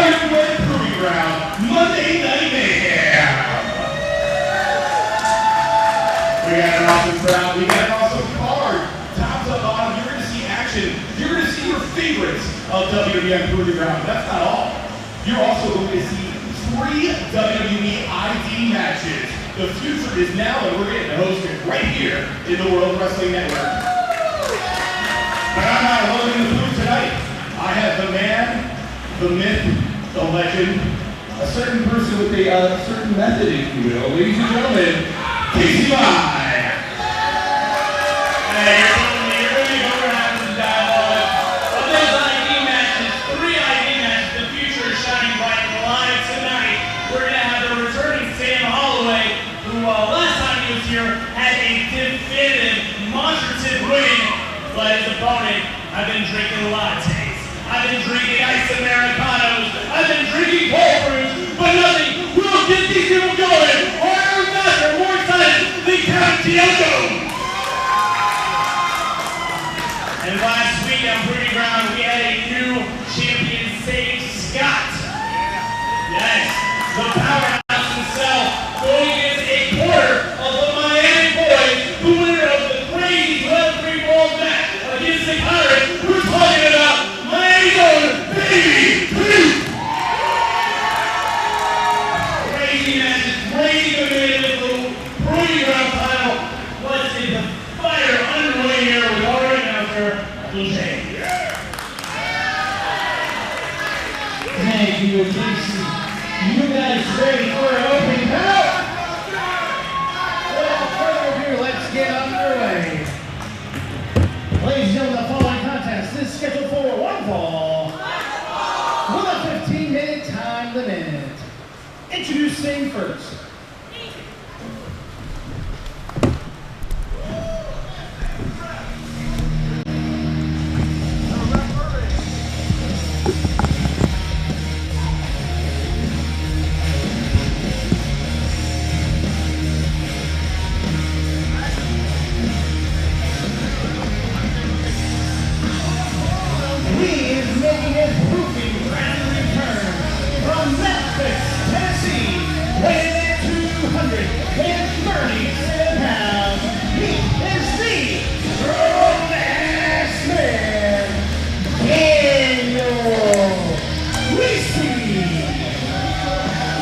WWN Proving Ground Monday Night Mayhem. We got an awesome crowd. We got an awesome card. Top to bottom, you're going to see action. You're going to see your favorites of WWN Proving Ground. That's not all. You're also going to see 3 WWE ID matches. The future is now, and we're getting hosted right here in the World Wrestling Network. But I'm not alone in the booth tonight. I have the man, the myth, the legend, a certain person with a certain method, if you will. Ladies and gentlemen, Bii Bii. Hey, you're going to go over half the dialogue. Of those ID matches, 3 ID matches, the future is shining bright and live tonight. We're going to have the returning Sam Holloway, who last time he was here had a definitive, demonstrative win, but his opponent, I've been drinking lattes, I've been drinking iced Americanos, I've been drinking cold brews, but nothing will get these people going. Harder and faster, more excited than Cappucino. And last week on Proving Ground, we had a new champion, Sage Scott. Yes, the powerhouse himself, going against a quarter of the Miami Boyz, the winner of the crazy 12-3 ball match against Zachyras. We're talking about Miami's own Baby Keef. Crazy matches, crazy commitment with the Proving Ground title. Let's see the fire underway here with our announcer, Julez. Thank you, Lacey. You guys ready for an opening bout? Without further ado, let's get underway. Ladies and gentlemen, the following contest is scheduled for one fall with a 15-minute time limit. Introducing first.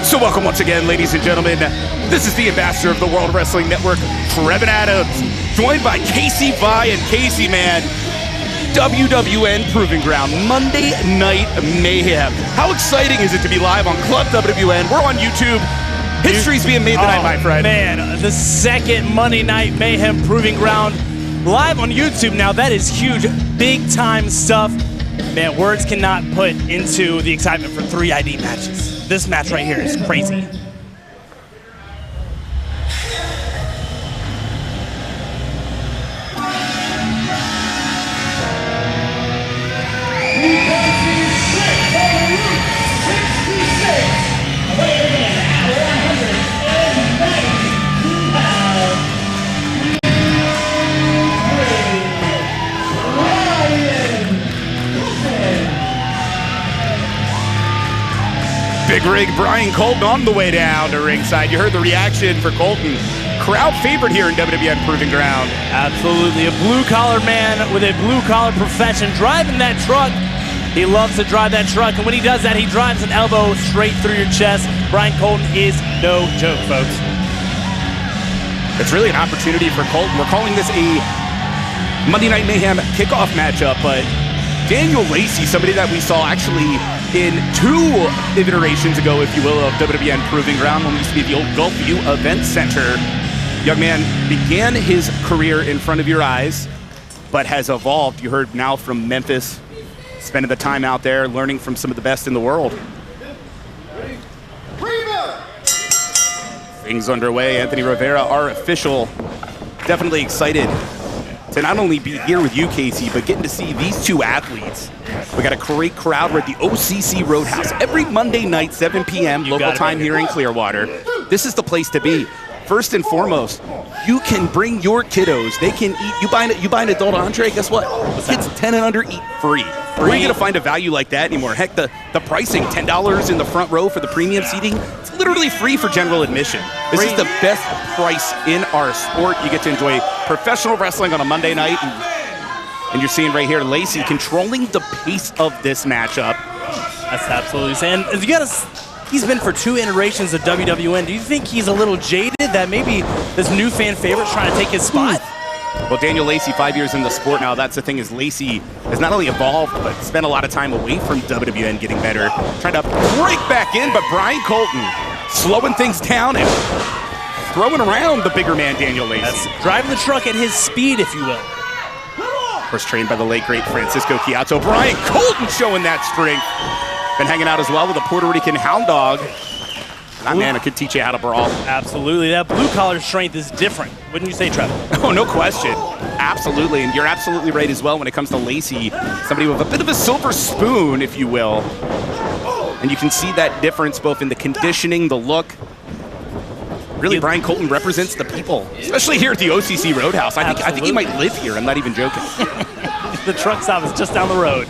So welcome once again, ladies and gentlemen. This is the ambassador of the World Wrestling Network, Trevin Adams, joined by Bii Bii and Casey, man. WWN Proving Ground, Monday Night Mayhem. How exciting is it to be live on Club WWN? We're on YouTube. History's being made tonight, my friend. Man, the second Monday Night Mayhem Proving Ground live on YouTube now. That is huge, big time stuff. Man, words cannot put into the excitement for 3 ID matches. This match right here is crazy. Big rig Bryan Colton on the way down to ringside. You heard the reaction for Colton. Crowd favorite here in WWN Proving Ground. Absolutely, a blue-collar man with a blue-collar profession driving that truck. He loves to drive that truck, and when he does that, he drives an elbow straight through your chest. Bryan Colton is no joke, folks. It's really an opportunity for Colton. We're calling this a Monday Night Mayhem kickoff matchup, but Daniel Lacey, somebody that we saw actually in 2 iterations ago, if you will, of WWN Proving Ground, when we used to be at the old Gulfview Event Center. Young man began his career in front of your eyes, but has evolved. You heard now from Memphis, spending the time out there, learning from some of the best in the world. Things underway. Anthony Rivera, our official, definitely excited to not only be here with you, Casey, but getting to see these 2 athletes. We got a great crowd. We're at the OCC Road House every Monday night, 7 p.m. local time here in Clearwater. This is the place to be. first and foremost, you can bring your kiddos. They can eat. You buy an adult entree, guess what? Kids 10 and under eat free. Where are you going to find a value like that anymore? Heck, the pricing, $10 in the front row for the premium seating, it's literally free for general admission. This is the best price in our sport. You get to enjoy professional wrestling on a Monday night. And you're seeing right here, Lacey controlling the pace of this matchup. That's absolutely insane. And he's been for 2 iterations of WWN. Do you think he's a little jaded that maybe this new fan favorite's trying to take his spot? Well, Daniel Lacey, 5 years in the sport now. That's the thing, is Lacey has not only evolved, but spent a lot of time away from WWN getting better, trying to break back in, but Bryan Colton slowing things down and throwing around the bigger man, Daniel Lacey. That's driving the truck at his speed, if you will. Of course, trained by the late, great Francisco Chiato. Bryan Colton showing that strength. Been hanging out as well with a Puerto Rican hound dog. That man could teach you how to brawl. Absolutely. That blue-collar strength is different. Wouldn't you say, Trevin? Oh, no question. Absolutely. And you're absolutely right as well when it comes to Lacey. Somebody with a bit of a silver spoon, if you will. And you can see that difference both in the conditioning, the look. Really, Bryan Colton represents the people, especially here at the OCC Road House. I think he might live here. I'm not even joking. The truck stop is just down the road.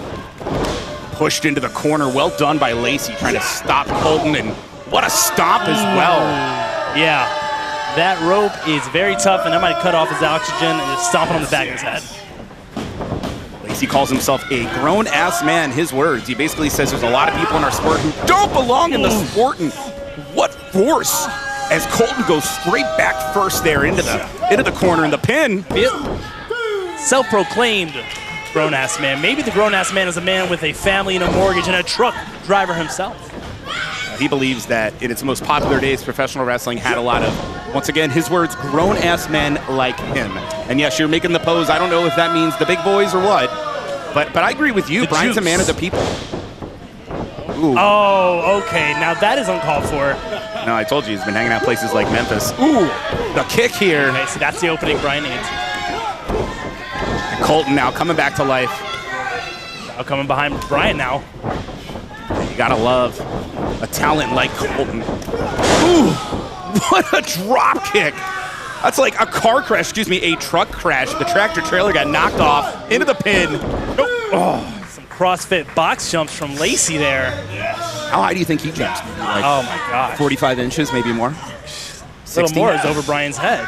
Pushed into the corner. Well done by Lacey, trying to stop Colton, and what a stomp as well. Yeah, that rope is very tough, and that might cut off his oxygen and just stomping on the back of his head. Lacey calls himself a grown-ass man, his words. He basically says there's a lot of people in our sport who don't belong in the sport, and what force as Colton goes straight back first there into the corner in the pin. Self-proclaimed grown-ass man. Maybe the grown-ass man is a man with a family and a mortgage and a truck driver himself. He believes that in its most popular days, professional wrestling had a lot of, once again, his words, grown-ass men like him. And yes, you're making the pose. I don't know if that means the big boys or what, but I agree with you. Bryan's a man of the people. Ooh. Oh, okay. Now that is uncalled for. No, I told you he's been hanging out places like Memphis. Ooh, the kick here. Okay, so that's the opening Bryan needs. Colton now coming back to life. Now coming behind Bryan now. You gotta love a talent like Colton. Ooh, what a drop kick. That's like a car crash, excuse me, a truck crash. The tractor trailer got knocked off into the pin. Nope. Oh, some CrossFit box jumps from Lacey there. How high do you think he jumps? Like oh my God. 45 inches, maybe more? A little more is over Bryan's head.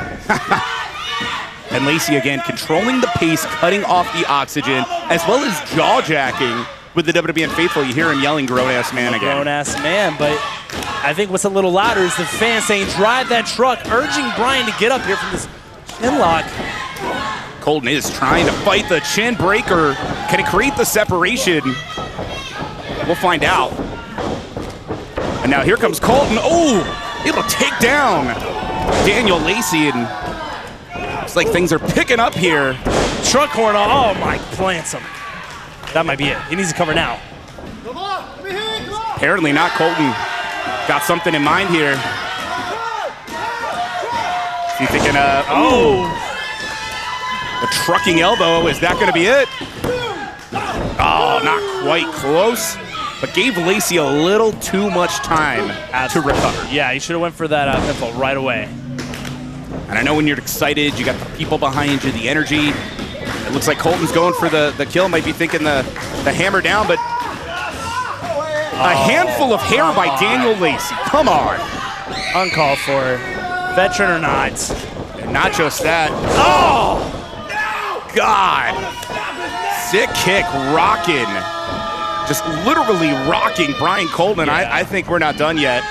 And Lacey again controlling the pace, cutting off the oxygen, as well as jaw-jacking with the WWN faithful. You hear him yelling grown-ass man again. Grown-ass man, but I think what's a little louder is the fans saying, drive that truck, urging Bryan to get up here from this chin lock. Colton is trying to fight the chin breaker. Can it create the separation? We'll find out. And now here comes Colton. Oh, able to take down Daniel Lacey, and it's like things are picking up here. Truck horn, oh my, plants him. That might be it. He needs to cover now. Apparently not. Colton got something in mind here. Is he thinking, the trucking elbow, is that gonna be it? Oh, not quite close, but gave Lacey a little too much time to recover. Yeah, he should have went for that pinfall right away. And I know when you're excited, you got the people behind you, the energy. It looks like Colton's going for the kill, might be thinking the hammer down, but a handful of hair by Daniel Lacey. Come on. Uncalled for. Veteran or not. And not just that. Oh, God. Sick kick, rocking. Just literally rocking Bryan Colton. Yeah. I think we're not done yet.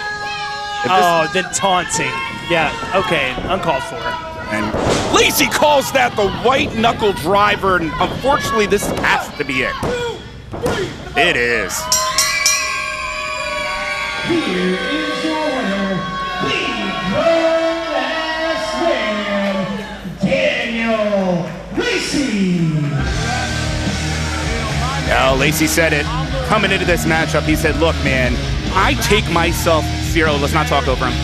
Then taunting. Yeah, okay, uncalled for. And Lacey calls that the white knuckle driver, and unfortunately this has to be it. It is. Here is your winner, the grown-ass man, Daniel Lacey. Now, Lacey said it coming into this matchup. He said, look, man, I take myself zero. Let's not talk over him.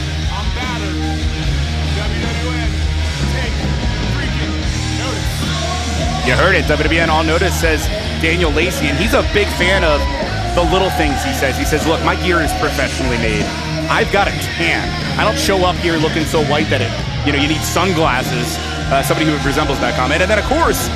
You heard it. WWN All Notice says Daniel Lacey, and he's a big fan of the little things, he says. He says, look, my gear is professionally made. I've got a tan. I don't show up here looking so white that it you know, you need sunglasses, somebody who resembles that comment. And then, of course,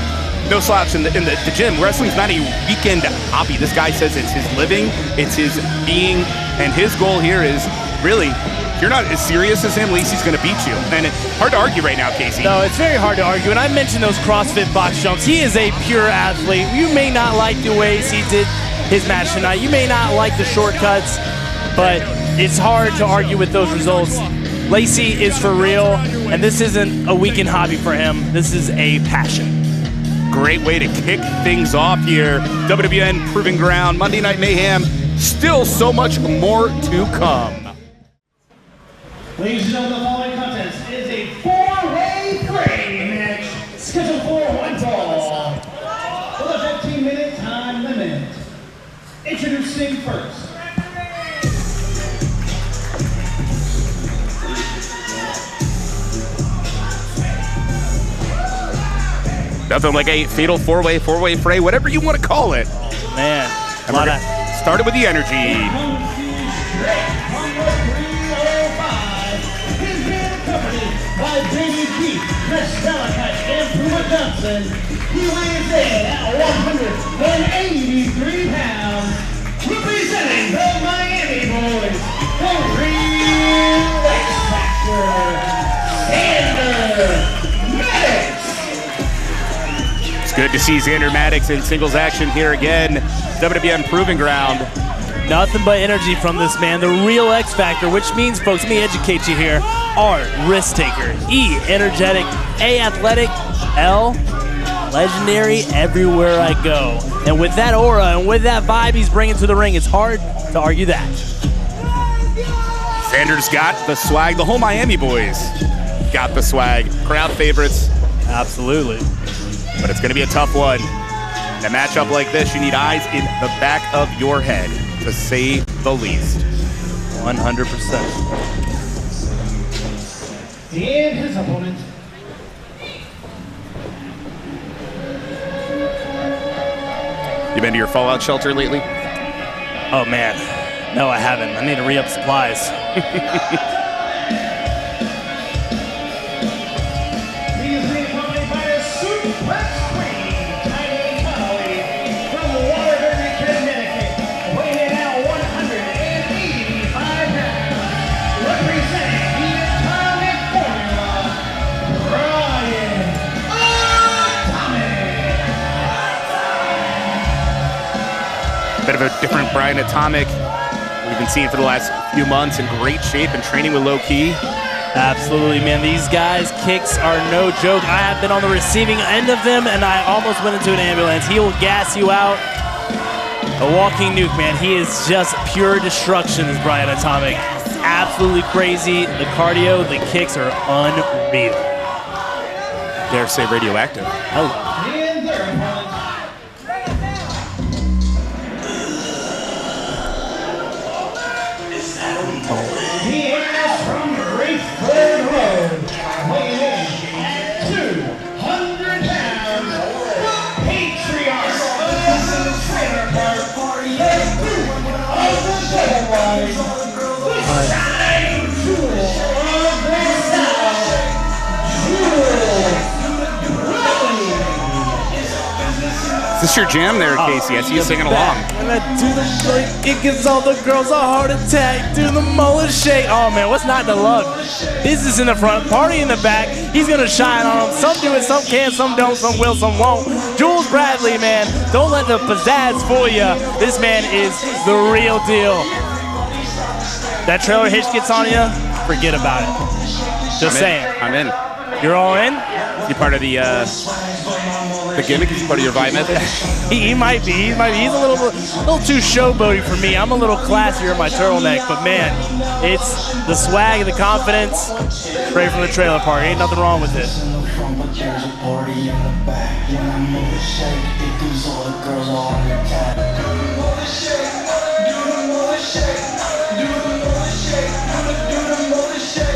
no slouch in the gym. Wrestling's not a weekend hobby. This guy says it's his living, it's his being, and his goal here is really, if you're not as serious as him, Lacey's going to beat you. And it's hard to argue right now, Casey. No, it's very hard to argue. And I mentioned those CrossFit box jumps. He is a pure athlete. You may not like the ways he did his match tonight. You may not like the shortcuts, but it's hard to argue with those results. Lacey is for real, and this isn't a weekend hobby for him. This is a passion. Great way to kick things off here. WWN Proving Ground, Monday Night Mayhem. Still so much more to come. Ladies and gentlemen, the following contest is a four-way Fray match scheduled for one fall with a 15-minute time limit. Introducing first. Nothing like a fatal four-way Fray, whatever you want to call it. Man, started with the energy. By Baby Keef, and Johnson. He weighs in at 183 pounds, representing the Miami Boyz, the real X Factor, Xander Maddox. It's good to see Xander Maddox in singles action here again. WWN Proving Ground. Nothing but energy from this man, the real X Factor, which means, folks, let me educate you here. R, risk taker. E, energetic. A, athletic. L, legendary everywhere I go. And with that aura and with that vibe he's bringing to the ring, it's hard to argue that. Xander's got the swag. The whole Miami Boyz got the swag. Crowd favorites. Absolutely. But it's going to be a tough one. In a matchup like this, you need eyes in the back of your head, to say the least. 100%. And his opponent. You been to your fallout shelter lately? Oh man, no I haven't. I need to re-up supplies. He is being accompanied by a suplex queen, from Waterbury, Connecticut, weighing in at 185 pounds, representing the atomic formula, Bryan. Bit of a different Bryan Atomic. We've been seeing for the last few months in great shape and training with low key. Absolutely, man. These guys' kicks are no joke. I have been on the receiving end of them, and I almost went into an ambulance. He will gas you out. A walking nuke, man. He is just pure destruction, this Bryan Atomic. Absolutely crazy. The cardio, the kicks are unreal. Dare say radioactive. Hello. And their opponent. He is from Rafael Road, weighing in at 200 pounds, the patriarch of the trailer park, of the Boyz, the shining jewel of the South, Julez. Is this your jam there, Casey? I see you singing along. And I do the shake, it gives all the girls a heart attack. Do the mullet shake. Oh man, what's not to love? Business in the front, party in the back. He's gonna shine on them. Some do it, some can, some don't, some will, some won't. Jules Bradley, man, don't let the pizzazz fool you. This man is the real deal. That trailer hitch gets on you, forget about it. Just saying. I'm in. You're all in? You part of the gimmick? Is he part of your vibe method? He might be. He's a little too showboaty for me. I'm a little classier in my turtleneck, but man, it's the swag, the confidence, straight from the trailer park. Ain't nothing wrong with it.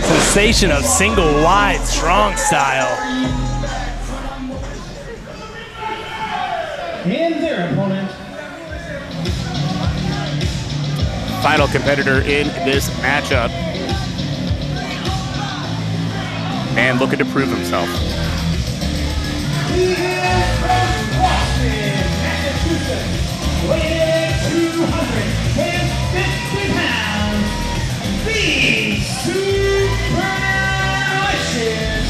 Sensation of single wide strong style. And their opponent. Final competitor in this matchup. And looking to prove himself. He is from Boston, Massachusetts, weighing 250 pounds. The Superlicious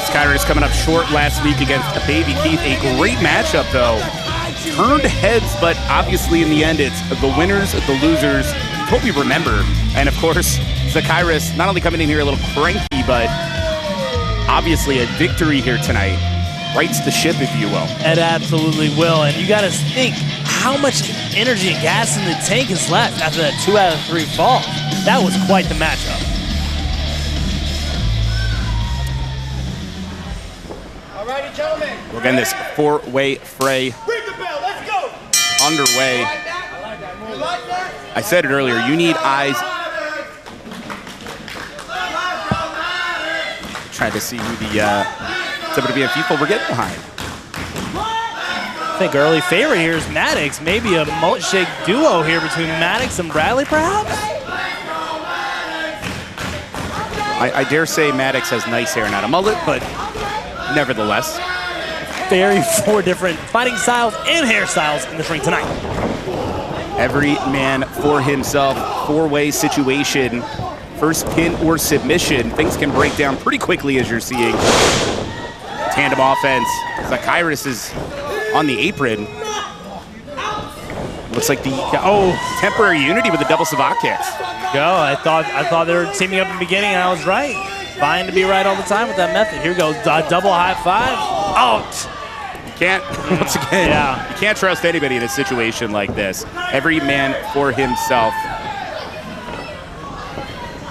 Zachyras coming up short last week against Baby Keef. A great matchup, though. Turned heads, but obviously in the end, it's the winners, the losers. It's what we remember. And of course, Zachyras not only coming in here a little cranky, but obviously a victory here tonight. Rights the ship, if you will. It absolutely will. And you got to think how much energy and gas in the tank is left after that 2 out of 3 fall. That was quite the matchup. All righty, gentlemen. We're getting this 4-way fray Ring the bell. Let's go. underway. You like that? I said it earlier, you need eyes. Trying to see who the WWN people we're getting behind. I think early favorite here is Maddox. Maybe a mullet shake duo here between Maddox and Bradley, perhaps? I dare say Maddox has nice hair, not a mullet, but nevertheless. Very 4 different fighting styles and hairstyles in this ring tonight. Every man for himself, 4-way situation. First pin or submission. Things can break down pretty quickly, as you're seeing. Tandem offense. Zachyras is on the apron. Looks like the temporary unity with the double savate kicks. Go. I thought they were teaming up in the beginning, and I was right. Fine to be right all the time with that method. Here goes double high five. Out. You can't, once again, you can't trust anybody in a situation like this. Every man for himself.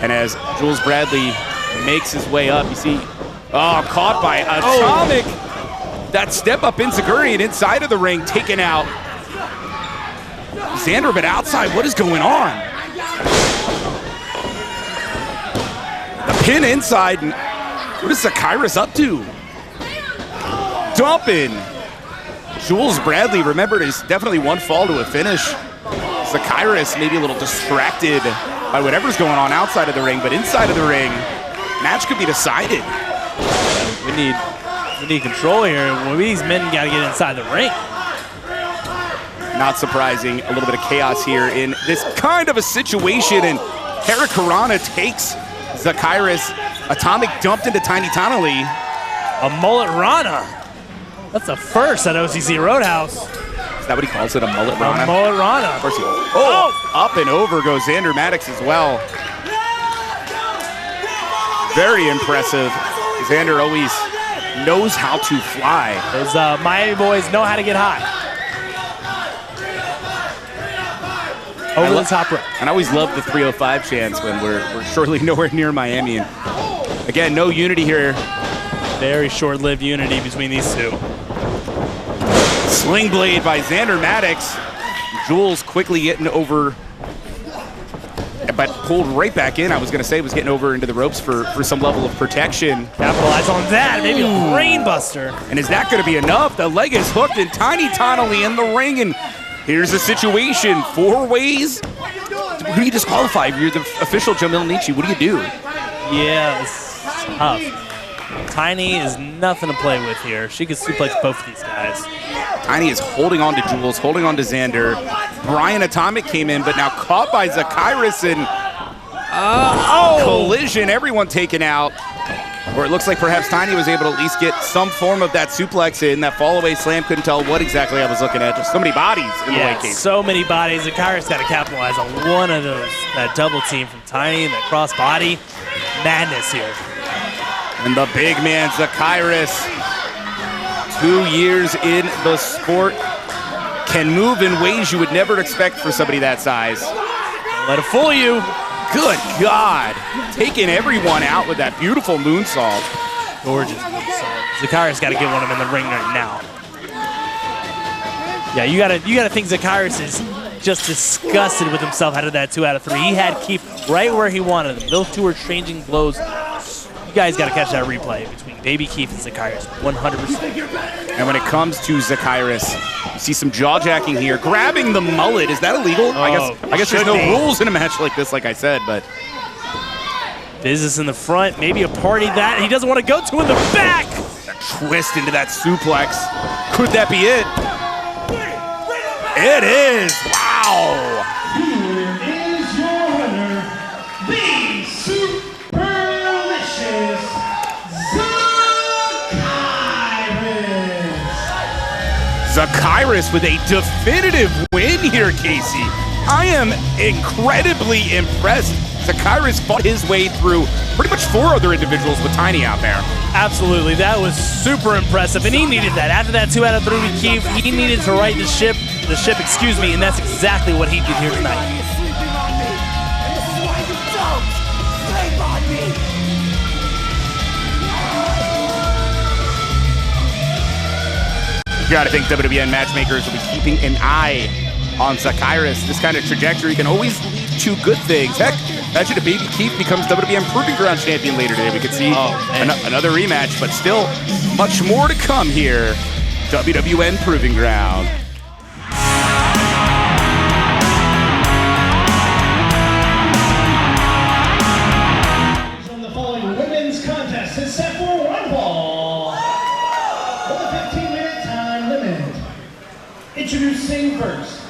And as Jules Bradley makes his way up, you see, caught by Atomic. That step up in Zachyras inside of the ring, taken out. Xander, but outside, what is going on? The pin inside, and what is Zachyras up to? Dumping. Jules Bradley, remember, is definitely one fall to a finish. Zachyras maybe a little distracted by whatever's going on outside of the ring, but inside of the ring, match could be decided. We need control here. These men got to get inside the ring. Not surprising, a little bit of chaos here in this kind of a situation, and Hurricanrana takes Zachyras. Atomic dumped into Tiny Tonally. A mullet Rana. That's a first at OCC Road House. Is that what he calls it, a mullet Rana? A mullet Rana. Of course he will. Up and over goes Xander Maddox as well. Very impressive. Xander always knows how to fly. Those Miami boys know how to get high. Over the top rope. And I always love the 305 chants when we're surely nowhere near Miami. And again, no unity here. Very short-lived unity between these two. Sling blade by Xander Maddox. Jules quickly getting over, but pulled right back in. I was going to say was getting over into the ropes for some level of protection. Capitalize on that. Maybe a brainbuster. And is that going to be enough? The leg is hooked, and Tiny Tonally in the ring. And here's the situation. 4 ways. Who do you disqualify? If you're the official Jamil Nietzsche, what do you do? Yeah, it's tough. Tiny is nothing to play with here. She could suplex both of these guys. Tiny is holding on to Jules, holding on to Xander. Bryan Atomic came in, but now caught by Zachyras, and collision, everyone taken out. Or it looks like perhaps Tiny was able to at least get some form of that suplex in. That fall-away slam, couldn't tell what exactly I was looking at. Just so many bodies in the late game. So many bodies. Zachyras got to capitalize on one of those. That double team from Tiny and that cross body. Madness here. And the big man, Zachyras, 2 years in the sport, can move in ways you would never expect for somebody that size. Let it fool you. Good God. Taking everyone out with that beautiful moonsault. Gorgeous moonsault. Zachyras got to get one of them in the ring right now. Yeah, you gotta think Zachyras is just disgusted with himself out of that 2 out of 3. He had Keef right where he wanted him. Those two were exchanging blows You guys got to catch that replay between Baby Keef and Zachyras, 100%. And when it comes to Zachyras, you see some jaw jacking here, grabbing the mullet. Is that illegal? I guess there's no rules in a match like this, like I said, but business in the front, maybe a party that he doesn't want to go to in the back. A twist into that suplex. Could that be it? It is. Wow. Here is your winner, the Superlicious Zachyras. Zachyras with a definitive win here, Casey. I am incredibly impressed. Zachyras fought his way through pretty much 4 other individuals with Tiny out there. Absolutely, that was super impressive, and he needed that. After that 2 out of 3 with Keef, he needed to right the ship, and that's exactly what he did here tonight. You gotta think WWN matchmakers will be keeping an eye on Zachyras. This kind of trajectory can always lead to good things. Heck, imagine if Baby Keef becomes WWN Proving Ground Champion later today. We could see another rematch, but still much more to come here. WWN Proving Ground. From the following women's contest is set for 1 fall with a 15-minute time limit. Introducing first.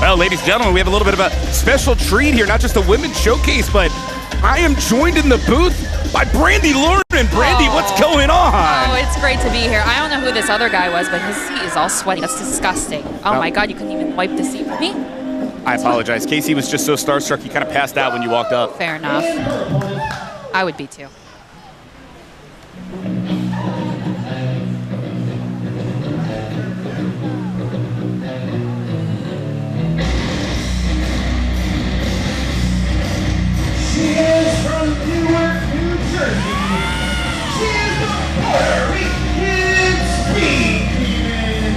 Well, ladies and gentlemen, we have a little bit of a special treat here, not just a women's showcase, but I am joined in the booth by Brandy Lauren. Brandy, what's going on? Oh, it's great to be here. I don't know who this other guy was, but his seat is all sweaty. That's disgusting. Oh my God, you couldn't even wipe the seat for me? I apologize. Casey was just so starstruck, he kind of passed out when you walked up. Fair enough. I would be too. She is from Newark, New Jersey. She is the Puerto Rican speed demon,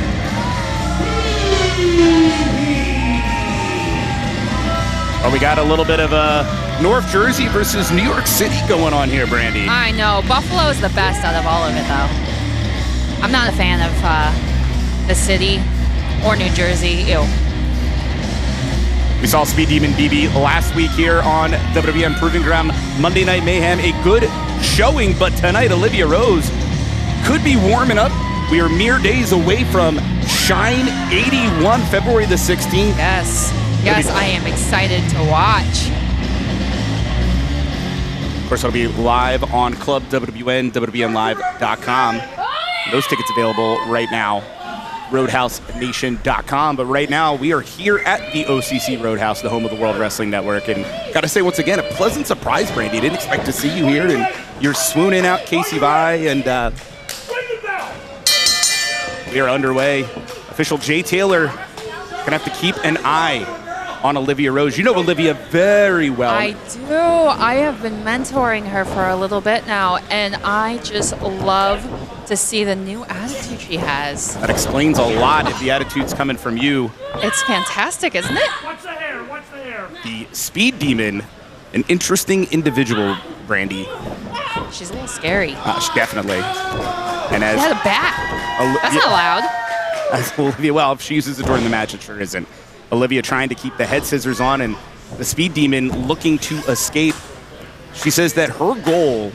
Bii Bii. Well, we got a little bit of a North Jersey versus New York City going on here, Brandy. I know. Buffalo is the best out of all of it, though. I'm not a fan of the city or New Jersey. Ew. We saw Speed Demon Bii Bii last week here on WWN Proving Ground Monday Night Mayhem. A good showing, but tonight Alivia Rose could be warming up. We are mere days away from Shine 81, February the 16th. Yes. Yes, I am excited to watch. Of course, it'll be live on Club WWN, WWNLive.com. Those tickets available right now. RoadhouseNation.com. But right now, we are here at the OCC Road House, the home of the World Wrestling Network. And got to say, once again, a pleasant surprise, Brandy. I didn't expect to see you here, and you're swooning out Casey Bii, and we are underway. Official Jay Taylor gonna have to keep an eye on Alivia Rose. You know Alivia very well. I do. I have been mentoring her for a little bit now, and I just love to see the new attitude she has. That explains a lot if the attitude's coming from you. It's fantastic, isn't it? Watch the hair, watch the hair. The Speed Demon, an interesting individual, Brandy. She's a little scary. Definitely. And as She had a bat. That's not allowed. As Olivia, well, if she uses it during the match, it sure isn't. Olivia trying to keep the head scissors on, and the Speed Demon looking to escape. She says that her goal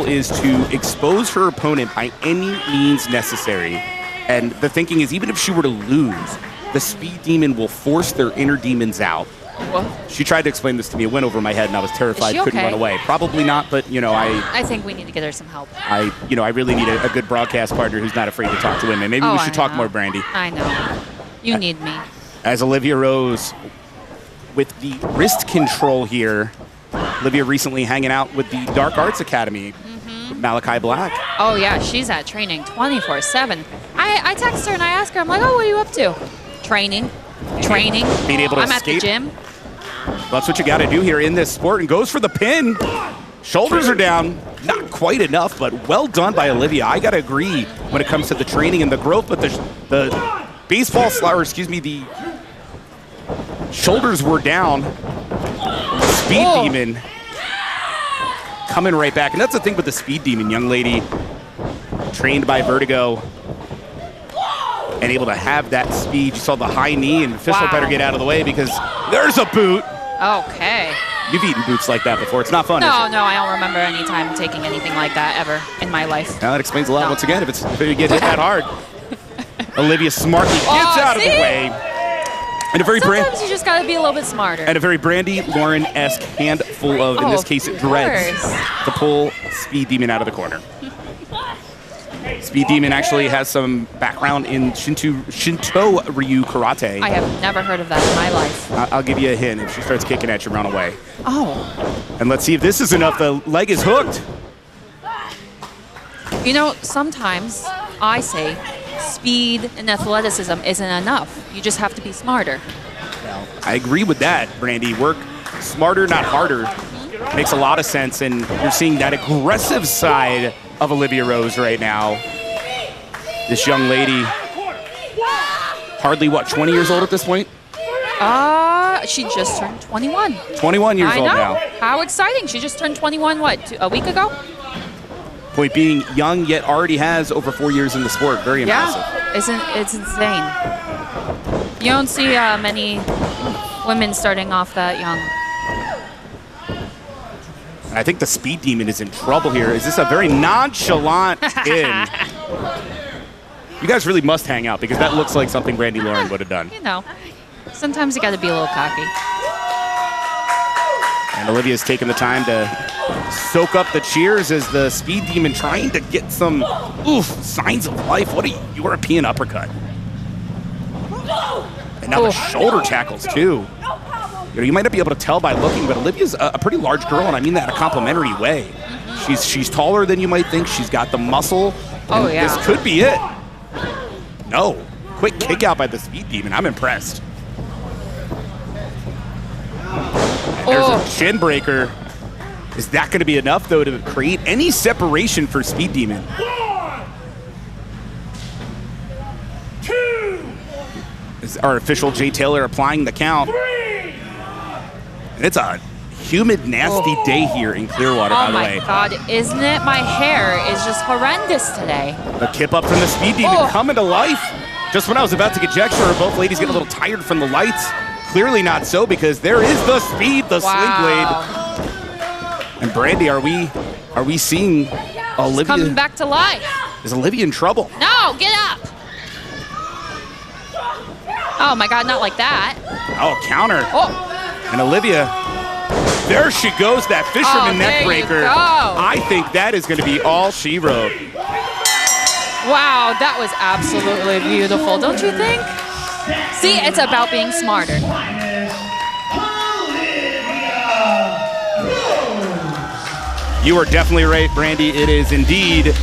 is to expose her opponent by any means necessary. And the thinking is, even if she were to lose, the Speed Demon will force their inner demons out. Well, She tried to explain this to me. It went over my head, and I was terrified. Is she Couldn't okay? run away. Probably not, but I think we need to get her some help. I really need a good broadcast partner who's not afraid to talk to women. Maybe we should talk more, Brandy. I know. You need me. As Alivia Rose with the wrist control here. Alivia recently hanging out with the Dark Arts Academy with Malachi Black. Oh, yeah, she's at training 24/7. I text her and I ask her, I'm like, oh, what are you up to? Training. Being able to I'm escape. at the gym. Well, that's what you got to do here in this sport, and goes for the pin. Shoulders are down. Not quite enough, but well done by Alivia. I got to agree when it comes to the training and the growth, but the baseball or excuse me, the shoulders were down. Speed Demon coming right back. And that's the thing with the Speed Demon, young lady trained by Vertigo and able to have that speed. You saw the high knee, and official better get out of the way because there's a boot. Okay. You've eaten boots like that before. It's not fun, is it? No, I don't remember any time taking anything like that ever in my life. Now that explains a lot. Once again, if you get hit that hard. Alivia smartly gets out of the way. And a very Sometimes you just gotta be a little bit smarter. And a very Brandy Lauren-esque handful of, in this case, dreads to pull Speed Demon out of the corner. Speed Demon actually has some background in Shinto Ryu Karate. I have never heard of that in my life. I'll give you a hint. If she starts kicking at you, run away. Oh. And let's see if this is enough. The leg is hooked. You know, sometimes I say speed and athleticism isn't enough. You just have to be smarter. I agree with that, Brandy. Work smarter, not harder. Makes a lot of sense, and you're seeing that aggressive side of Alivia Rose right now. This young lady, hardly, what, 20 years old at this point? She just turned 21. 21 years old now. How exciting. She just turned 21, what, a week ago? Point being, young yet already has over 4 years in the sport. Very impressive. Yeah, it's insane. You don't see many women starting off that young. I think the Speed Demon is in trouble here. Is this a very nonchalant pin? You guys really must hang out because that looks like something Brandy Lauren would have done. You know, sometimes you got to be a little cocky. And Olivia's taking the time to soak up the cheers as the Speed Demon trying to get some signs of life. What a European uppercut. And now the shoulder tackles too. You know, you might not be able to tell by looking, but Olivia's a pretty large girl, and I mean that in a complimentary way. She's taller than you might think. She's got the muscle. Oh, yeah. This could be it. No. Quick kick out by the Speed Demon. I'm impressed. There's a shin breaker. Is that going to be enough, though, to create any separation for Speed Demon? 1, 2. Is our official Jay Taylor applying the count? 3. And it's a humid, nasty day here in Clearwater, by the way. Oh my God, isn't it? My hair is just horrendous today. The kip up from the Speed Demon coming to life. Just when I was about to get Jack, sure, both ladies get a little tired from the lights. Clearly not so, because there is the speed, the sling blade. And Brandy, are we seeing Olivia? She's coming back to life. Is Olivia in trouble? No, get up. Oh my God, not like that. Oh, counter. Oh. And Olivia, there she goes, that fisherman neck breaker. I think that is going to be all she wrote. Wow, that was absolutely beautiful, don't you think? See, it's about being smarter. You are definitely right, Brandy. It is indeed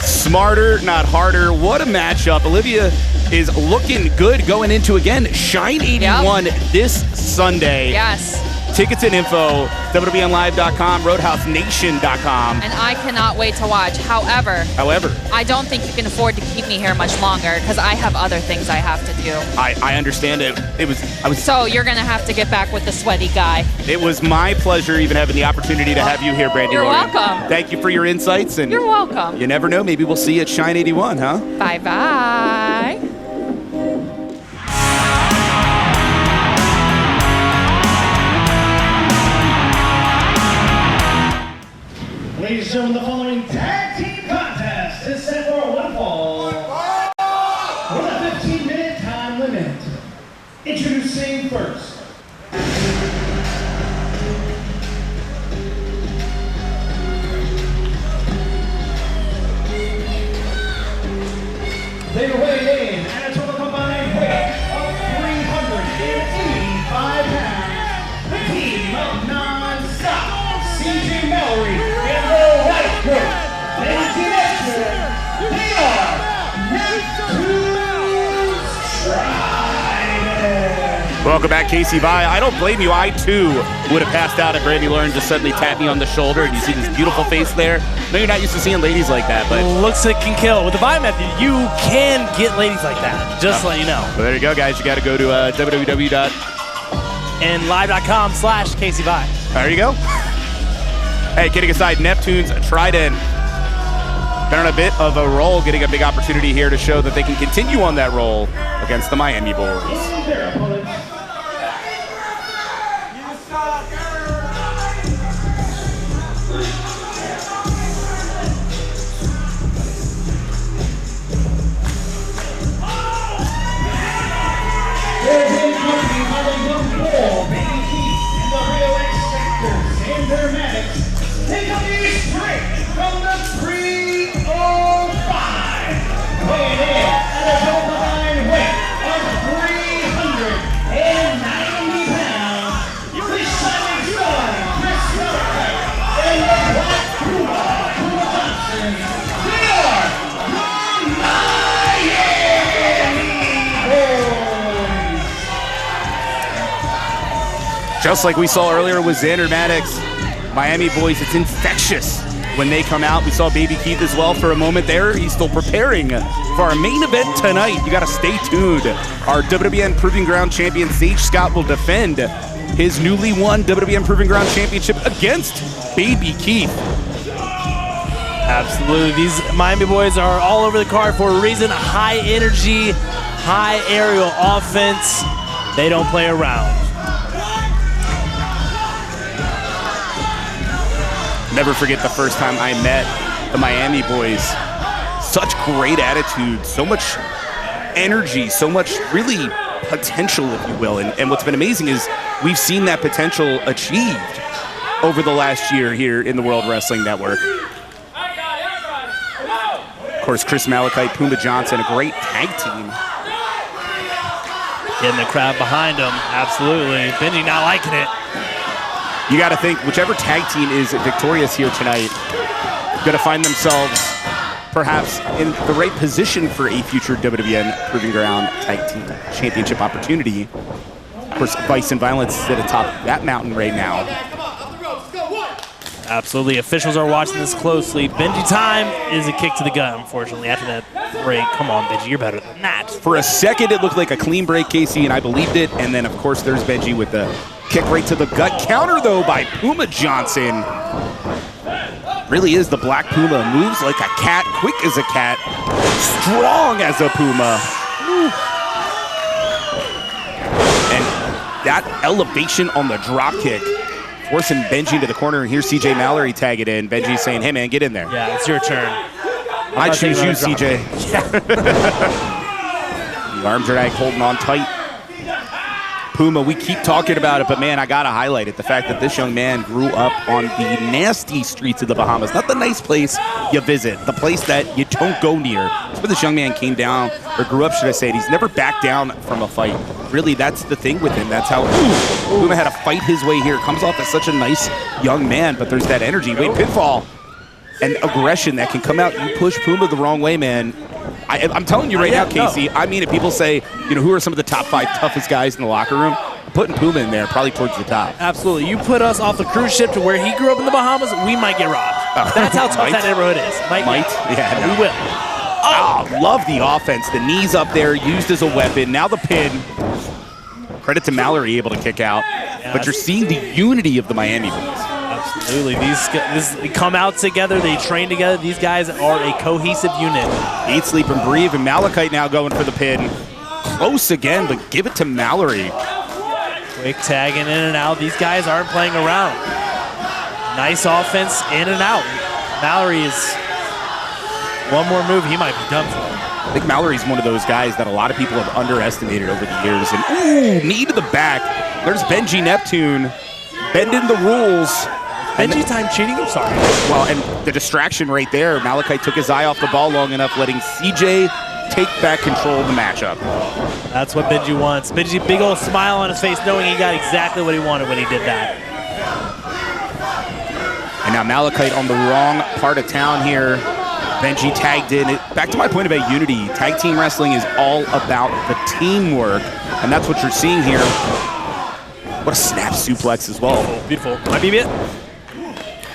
smarter, not harder. What a matchup. Olivia is looking good going into, again, Shine 81 this Sunday. Yes. Tickets and info, WWNLive.com, RoadhouseNation.com. And I cannot wait to watch. However, I don't think you can afford to keep me here much longer because I have other things I have to do. I understand it. So you're going to have to get back with the sweaty guy. It was my pleasure even having the opportunity to have you here, Brandy. You're Lauren. welcome. Thank you for your insights. And you're welcome. You never know. Maybe we'll see you at Shine 81, huh? Bye-bye. Ladies and gentlemen, the following tag team contest is set for one fall with a 15-minute time limit. Introducing first. They weigh in at a total combined weight of 385 pounds. The team of non-stop, CJ Mallory and the white Welcome back, Bii Bii. I don't blame you. I, too, would have passed out if Brandy Lauren just suddenly tapped me on the shoulder and you see this beautiful face there. No, you're not used to seeing ladies like that, but... Looks like can kill. With the Bii method, you can get ladies like that, just to let you know. Well, there you go, guys. You got to go to www.live.com/Bii Bii. There you go. Hey, kidding aside, Neptune's Trident been on a bit of a roll, getting a big opportunity here to show that they can continue on that roll against the Miami Boyz. Baby Keef and the real Xander, Xander Maddox, take up the straight from the 305. Weighing in at a double-line weight of 390 pounds, the shining star, Chris Miller, and the Black Puma, Puma Johnson, they are the Miami Boyz. Just like we saw earlier with Xander Maddox, Miami Boyz, it's infectious when they come out. We saw Baby Keef as well for a moment there. He's still preparing for our main event tonight. You got to stay tuned. Our WWN Proving Ground champion, Sage Scott, will defend his newly won WWN Proving Ground Championship against Baby Keef. Absolutely. These Miami Boyz are all over the card for a reason. High energy, high aerial offense. They don't play around. Never forget the first time I met the Miami Boyz. Such great attitude, so much energy, so much really potential, if you will. And what's been amazing is we've seen that potential achieved over the last year here in the World Wrestling Network. Of course, Chris Malachite, Puma Johnson, a great tag team. Getting the crowd behind them, absolutely. Benji not liking it. You got to think, whichever tag team is victorious here tonight, going to find themselves perhaps in the right position for a future WWN Proving Ground Tag Team Championship opportunity. Of course, Vice and Violence sit atop that mountain right now. Absolutely. Officials are watching this closely. Benji time is a kick to the gut, unfortunately, after that break. Come on, Benji, you're better than that. For a second, it looked like a clean break, Casey, and I believed it. And then, of course, there's Benji with the kick right to the gut. Counter, though, by Puma Johnson. Really is the Black Puma. Moves like a cat, quick as a cat, strong as a Puma. And that elevation on the drop kick, forcing Benji into the corner. And here's CJ Mallory tag it in. Benji saying, hey, man, get in there. Yeah, it's your turn. I choose you, CJ. The arm drag holding on tight. Puma, we keep talking about it, but man, I gotta highlight it. The fact that this young man grew up on the nasty streets of the Bahamas. Not the nice place you visit, the place that you don't go near. That's where this young man came down, or grew up, should I say. He's never backed down from a fight. Really, that's the thing with him. That's how Puma had to fight his way here. Comes off as such a nice young man, but there's that energy. Wait, pinfall and aggression that can come out. You push Puma the wrong way, man. I'm telling you right now, Casey, I mean it. People say, you know, who are some of the top 5 toughest guys in the locker room? Putting Puma in there, probably towards the top. Absolutely. You put us off the cruise ship to where he grew up in the Bahamas, we might get robbed. That's how tough that neighborhood is. Might. Yeah, no. We will. Oh, love the offense. The knees up there, used as a weapon. Now the pin. Credit to Mallory, able to kick out. Yeah, but you're seeing the unity of the Miami Boyz. Absolutely. They come out together. They train together. These guys are a cohesive unit. Eat, sleep, and breathe. And Malachite now going for the pin. Close again, but give it to Mallory. Quick tagging in and out. These guys aren't playing around. Nice offense in and out. Mallory is one more move, he might be done for. I think Mallory's one of those guys that a lot of people have underestimated over the years. And ooh, knee to the back. There's Benji Neptune bending the rules. Benji time cheating? I'm sorry. Well, and the distraction right there. Malachite took his eye off the ball long enough, letting CJ take back control of the matchup. That's what Benji wants. Benji, big old smile on his face, knowing he got exactly what he wanted when he did that. And now Malachite on the wrong part of town here. Benji tagged in. Back to my point about unity, tag team wrestling is all about the teamwork, and that's what you're seeing here. What a snap suplex as well. Beautiful. Might be it.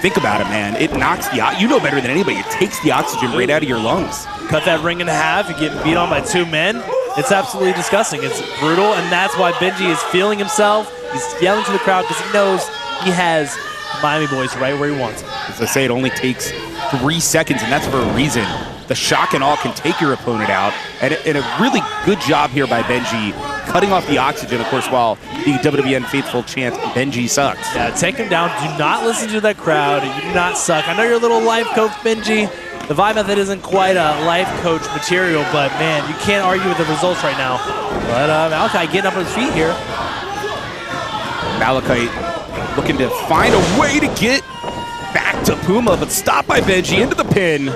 Think about it, man. It knocks the, you know better than anybody, it takes the oxygen right out of your lungs. Cut that ring in half, you get beat on by 2 men. It's absolutely disgusting. It's brutal, and that's why Benji is feeling himself. He's yelling to the crowd because he knows he has Miami Boyz right where he wants them. As I say, it only takes 3 seconds, and that's for a reason. The shock and awe can take your opponent out, and a really good job here by Benji, cutting off the oxygen, of course, while the WWN faithful chant, Benji sucks. Yeah, take him down. Do not listen to that crowd. You do not suck. I know you're a little life coach, Benji. The vibe method isn't quite a life coach material, but man, you can't argue with the results right now. But Malachi getting up on his feet here. Malachi looking to find a way to get back to Puma, but stopped by Benji into the pin.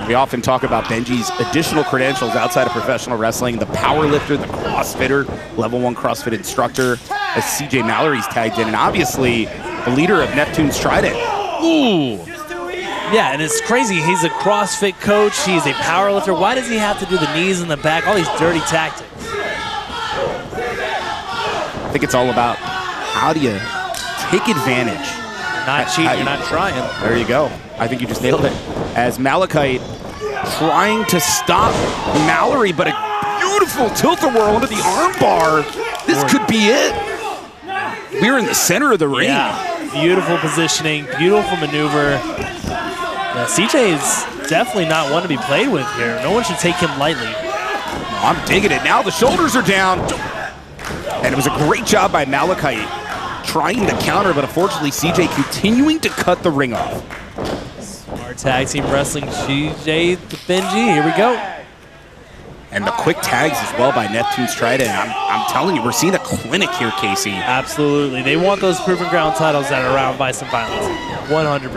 We often talk about Benji's additional credentials outside of professional wrestling, the power lifter, the CrossFitter, level 1 CrossFit instructor, as CJ Mallory's tagged in, and obviously the leader of Neptune's Trident. Ooh. Yeah, and it's crazy. He's a CrossFit coach. He's a power lifter. Why does he have to do the knees in the back? All these dirty tactics. I think it's all about how do you take advantage. Not cheating, you're not trying. There you go. I think you just nailed it. As Malachi trying to stop Mallory, but a beautiful tilt-a-whirl into the armbar. This could be it. We're in the center of the ring. Yeah, beautiful positioning, beautiful maneuver. Yeah, CJ is definitely not one to be played with here. No one should take him lightly. No, I'm digging it. Now the shoulders are down. And it was a great job by Malachi trying to counter, but unfortunately CJ continuing to cut the ring off. Smart tag team wrestling, CJ to Benji. Here we go. And the quick tags as well by Neptune's Trident. I'm telling you, we're seeing a clinic here, Casey. Absolutely. They want those Proving Ground titles that are around by some violence. 100%.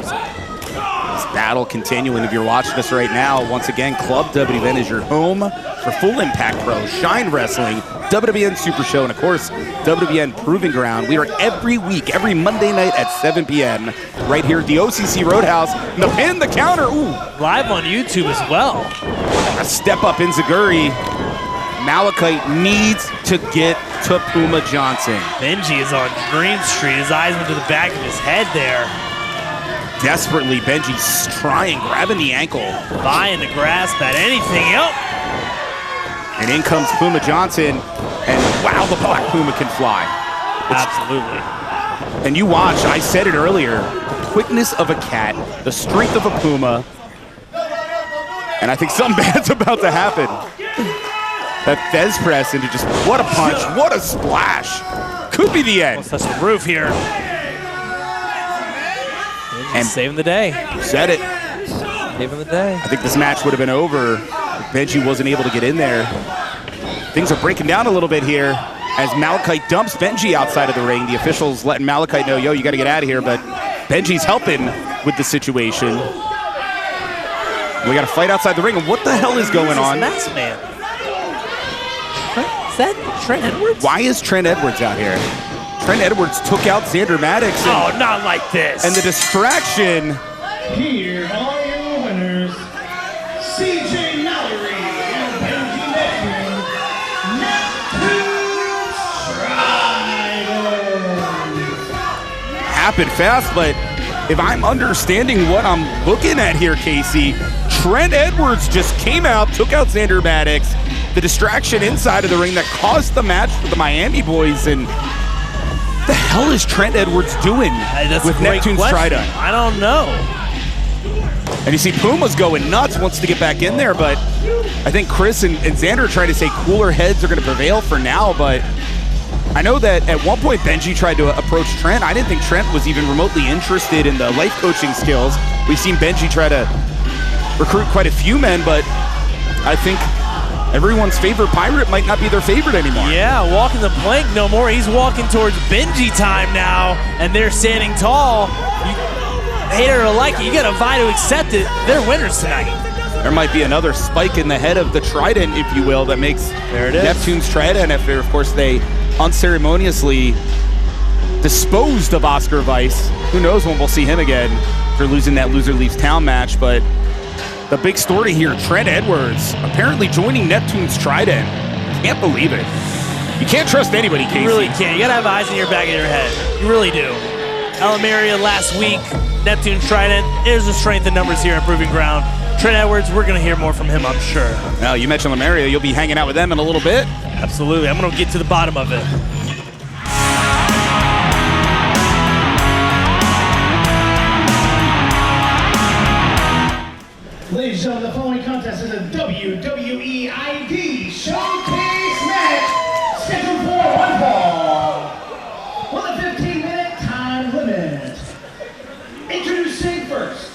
This battle continuing. If you're watching us right now, once again, Club WWN is your home for Full Impact Pro, Shine Wrestling, WWN Super Show, and of course, WWN Proving Ground. We are every week, every Monday night at 7 p.m. right here at the OCC Road House. And the pin, the counter, ooh. Live on YouTube as well. A step up in Zaguri. Malachi needs to get to Puma Johnson. Benji is on Green Street. His eyes went to the back of his head there. Desperately, Benji's trying, grabbing the ankle. Vying to grasp at anything. Yep. And in comes Puma Johnson. And wow, the Black Puma can fly. Absolutely. And you watch, I said it earlier, the quickness of a cat, the strength of a Puma. And I think something bad's about to happen. That Fez press into just, what a punch, what a splash. Could be the end. Let's touch the roof here. And saving the day. Said it. Saving the day. I think this match would have been over if Benji wasn't able to get in there. Things are breaking down a little bit here as Malachi dumps Benji outside of the ring. The officials letting Malachi know, yo, you got to get out of here, but Benji's helping with the situation. We got to fight outside the ring, and what the hell is going on? Max Man. Is that Trent Edwards? Why is Trent Edwards out here? Trent Edwards took out Xander Maddox. Oh, not like this. And the distraction. Here are your winners, CJ Mallory and Benji Neptune, Happened fast, but if I'm understanding what I'm looking at here, Casey, Trent Edwards just came out, took out Xander Maddox. The distraction inside of the ring that caused the match for the Miami Boyz, and what the hell is Trent Edwards doing with Neptune's Trident? I don't know. And you see Puma's going nuts, wants to get back in there, but I think Chris and Xander are trying to say cooler heads are going to prevail for now, but I know that at one point Benji tried to approach Trent. I didn't think Trent was even remotely interested in the life coaching skills. We've seen Benji try to recruit quite a few men, but I think everyone's favorite pirate might not be their favorite anymore. Yeah, walking the plank no more. He's walking towards Benji time now, and they're standing tall. Hate it or like it, you got to vie to accept it. They're winners tonight. There might be another spike in the head of the Trident, if you will, that makes there it is. Neptune's Trident after, of course, they unceremoniously disposed of Oscar Weiss. Who knows when we'll see him again for losing that Loser Leaves Town match, but the big story here, Trent Edwards apparently joining Neptune's Trident. Can't believe it. You can't trust anybody, Casey. You really can't. You gotta have eyes in your back of your head. You really do. Alivia last week, Neptune Trident. There's the strength in numbers here at Proving Ground. Trent Edwards, we're gonna hear more from him, I'm sure. Well, you mentioned Lamaria. You'll be hanging out with them in a little bit. Absolutely. I'm gonna get to the bottom of it. Ladies and gentlemen, the following contest is a WWE ID Showcase match scheduled for one fall with a 15-minute time limit. Introducing first.